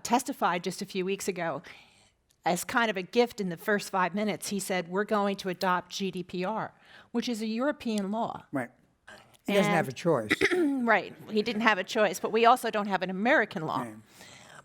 testified just a few weeks ago, as kind of a gift in the first 5 minutes, he said, we're going to adopt GDPR, which is a European law. Right. He doesn't have a choice. Right. He didn't have a choice, but we also don't have an American law. Right.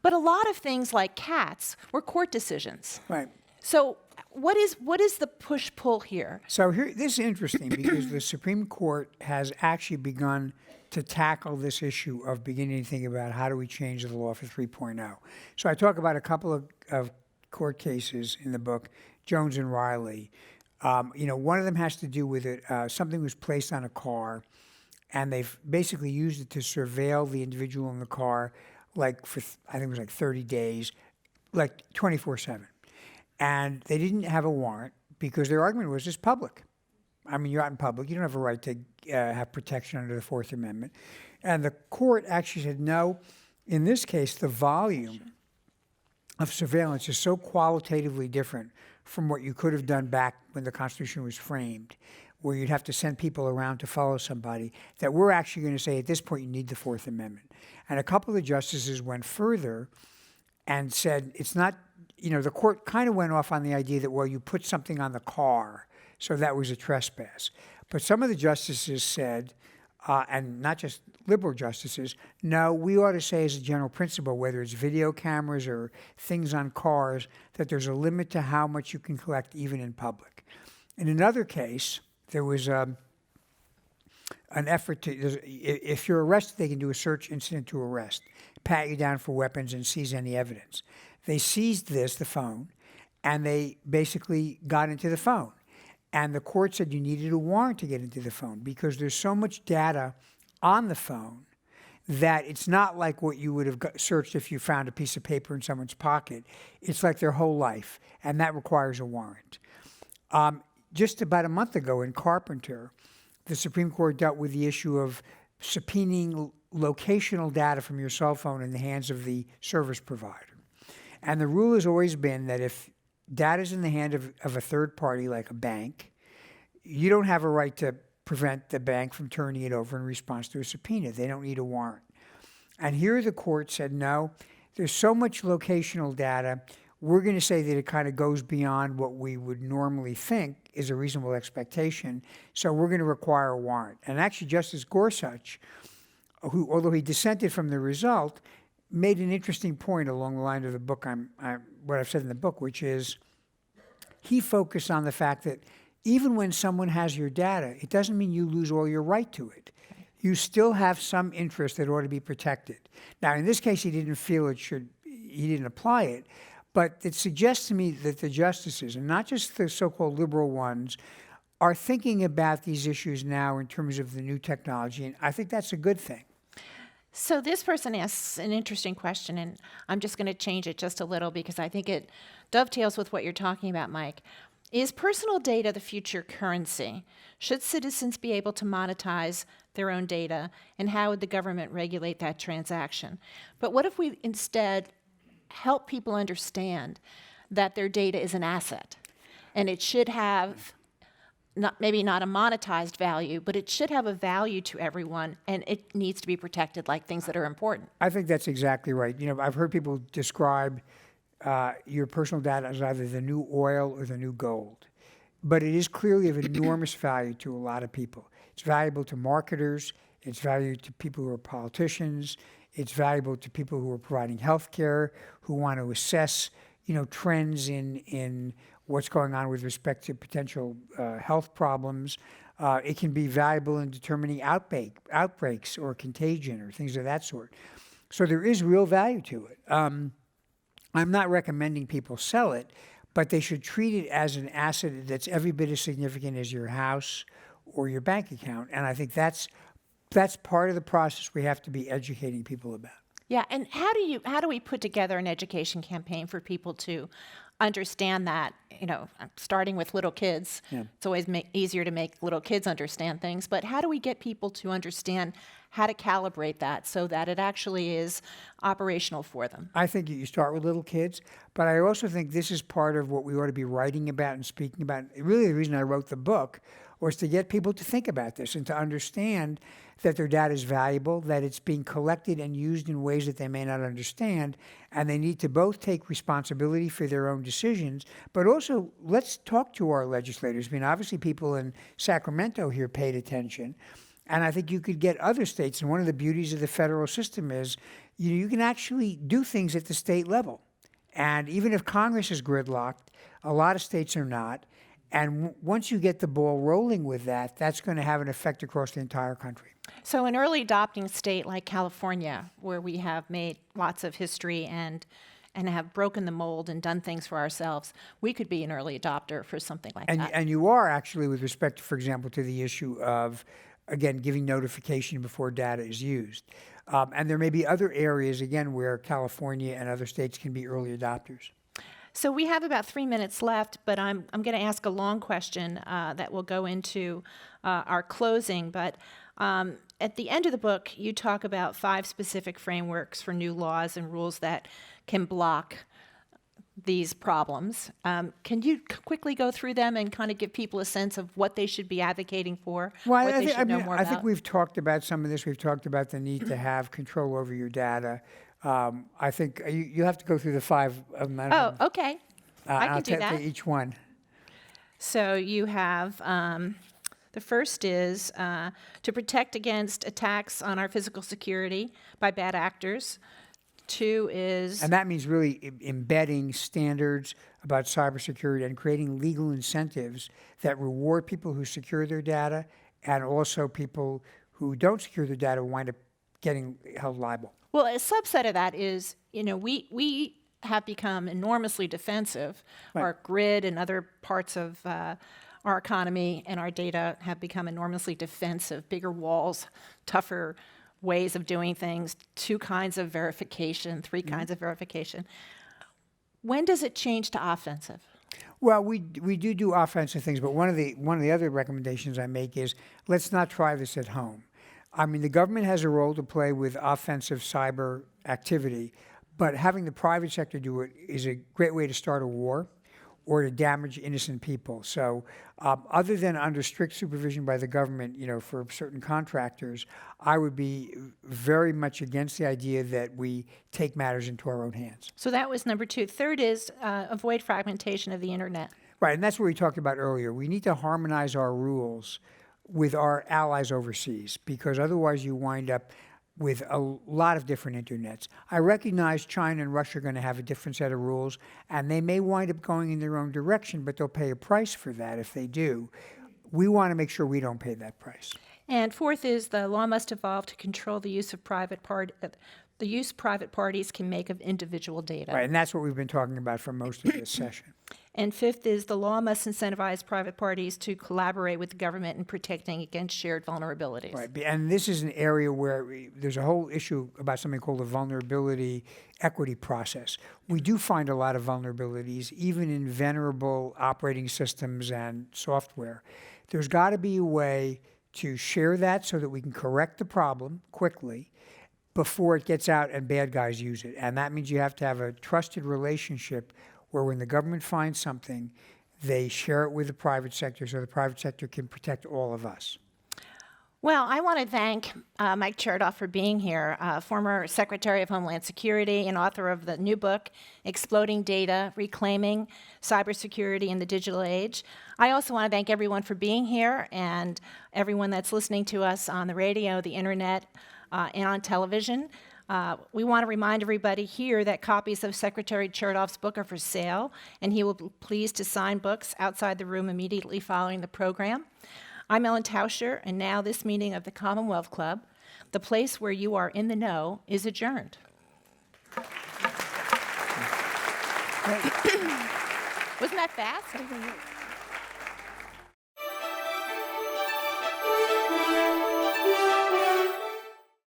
But a lot of things like cats were court decisions. Right. So what is the push-pull here? So this is interesting because the Supreme Court has actually begun to tackle this issue of beginning to think about how do we change the law for 3.0. So I talk about a couple of court cases in the book, Jones and Riley. One of them has to do with something was placed on a car, and they've basically used it to surveil the individual in the car, like for I think it was like 30 days, like 24/7. And they didn't have a warrant because their argument was it's public. I mean, you're out in public. You don't have a right to have protection under the Fourth Amendment. And the court actually said, no, in this case, the volume of surveillance is so qualitatively different from what you could have done back when the Constitution was framed, where you'd have to send people around to follow somebody, that we're actually going to say at this point you need the Fourth Amendment. And a couple of justices went further and said it's not, the court kind of went off on the idea that, well, you put something on the car, so that was a trespass. But some of the justices said, and not just liberal justices, no, we ought to say as a general principle, whether it's video cameras or things on cars, that there's a limit to how much you can collect even in public. In another case, there was an effort to, if you're arrested, they can do a search incident to arrest, pat you down for weapons and seize any evidence. They seized the phone, and they basically got into the phone. And the court said you needed a warrant to get into the phone because there's so much data on the phone that it's not like what you would have searched if you found a piece of paper in someone's pocket. It's like their whole life, and that requires a warrant. Just about a month ago in Carpenter, the Supreme Court dealt with the issue of subpoenaing locational data from your cell phone in the hands of the service provider. And the rule has always been that if data is in the hand of a third party, like a bank, you don't have a right to prevent the bank from turning it over in response to a subpoena. They don't need a warrant. And here the court said, no, there's so much locational data, we're going to say that it kind of goes beyond what we would normally think is a reasonable expectation, so we're going to require a warrant. And actually, Justice Gorsuch, who, although he dissented from the result, made an interesting point along the line of the book, what I've said in the book, which is he focused on the fact that even when someone has your data, it doesn't mean you lose all your right to it. You still have some interest that ought to be protected. Now, in this case, he didn't feel it should, he didn't apply it. But it suggests to me that the justices, and not just the so-called liberal ones, are thinking about these issues now in terms of the new technology, and I think that's a good thing. So this person asks an interesting question, and I'm just going to change it just a little because I think it dovetails with what you're talking about, Mike. Is personal data the future currency? Should citizens be able to monetize their own data, and how would the government regulate that transaction? But what if we instead help people understand that their data is an asset, and it should have maybe not a monetized value, but it should have a value to everyone, and it needs to be protected like things that are important. I think that's exactly right. You know, I've heard people describe your personal data as either the new oil or the new gold. But it is clearly of enormous value to a lot of people. It's valuable to marketers. It's valuable to people who are politicians. It's valuable to people who are providing health care, who want to assess, trends in what's going on with respect to potential health problems. It can be valuable in determining outbreaks or contagion or things of that sort. So there is real value to it. I'm not recommending people sell it, but they should treat it as an asset that's every bit as significant as your house or your bank account. And I think that's part of the process we have to be educating people about. Yeah, and how do we put together an education campaign for people to understand that, starting with little kids. Yeah. It's always easier to make little kids understand things, but how do we get people to understand how to calibrate that so that it actually is operational for them? I think you start with little kids, but I also think this is part of what we ought to be writing about and speaking about. Really, the reason I wrote the book was to get people to think about this and to understand that their data is valuable, that it's being collected and used in ways that they may not understand, and they need to both take responsibility for their own decisions, but also let's talk to our legislators. I mean, obviously people in Sacramento here paid attention, and I think you could get other states, and one of the beauties of the federal system is you can actually do things at the state level. And even if Congress is gridlocked, a lot of states are not, and once you get the ball rolling with that, that's going to have an effect across the entire country. So an early adopting state like California, where we have made lots of history and have broken the mold and done things for ourselves, we could be an early adopter for something like that. And you are actually, with respect, for example, to the issue of, again, giving notification before data is used. And there may be other areas, again, where California and other states can be early adopters. So we have about 3 minutes left, but I'm going to ask a long question that will go into our closing. But at the end of the book, you talk about 5 specific frameworks for new laws and rules that can block these problems. Can you quickly go through them and kind of give people a sense of what they should be advocating for, Well, what they should know more I about? think we've talked about some of this. We've talked about the need to have control over your data. I think you have to go through the 5 of them. Oh, okay. I can I'll do that. take each one. So you have, the first is to protect against attacks on our physical security by bad actors. 2 is... And that means really embedding standards about cybersecurity and creating legal incentives that reward people who secure their data, and also people who don't secure their data wind up getting held liable. Well, a subset of that is, we have become enormously defensive. Right. Our grid and other parts of our economy and our data have become enormously defensive. Bigger walls, tougher ways of doing things, 2 kinds of verification, 3 kinds of verification. When does it change to offensive? Well, we do offensive things, but one of the other recommendations I make is let's not try this at home. I mean, the government has a role to play with offensive cyber activity, but having the private sector do it is a great way to start a war or to damage innocent people. So other than under strict supervision by the government, for certain contractors, I would be very much against the idea that we take matters into our own hands. So that was number 2. Third is avoid fragmentation of the internet. Right, and that's what we talked about earlier. We need to harmonize our rules with our allies overseas, because otherwise you wind up with a lot of different internets. I recognize China and Russia are going to have a different set of rules, and they may wind up going in their own direction, but they'll pay a price for that if they do. We want to make sure we don't pay that price. And 4th is the law must evolve to control the use of the use private parties can make of individual data. Right, and that's what we've been talking about for most of this session. And fifth is the law must incentivize private parties to collaborate with the government in protecting against shared vulnerabilities. Right, and this is an area where there's a whole issue about something called the vulnerability equity process. We do find a lot of vulnerabilities, even in venerable operating systems and software. There's got to be a way to share that so that we can correct the problem quickly before it gets out and bad guys use it. And that means you have to have a trusted relationship where when the government finds something, they share it with the private sector so the private sector can protect all of us. Well, I want to thank Mike Chertoff for being here, former Secretary of Homeland Security and author of the new book, Exploding Data, Reclaiming Cybersecurity in the Digital Age. I also want to thank everyone for being here and everyone that's listening to us on the radio, the internet, and on television. We want to remind everybody here that copies of Secretary Chertoff's book are for sale, and he will be pleased to sign books outside the room immediately following the program. I'm Ellen Tauscher, and now this meeting of the Commonwealth Club, the place where you are in the know, is adjourned. Wasn't that fast?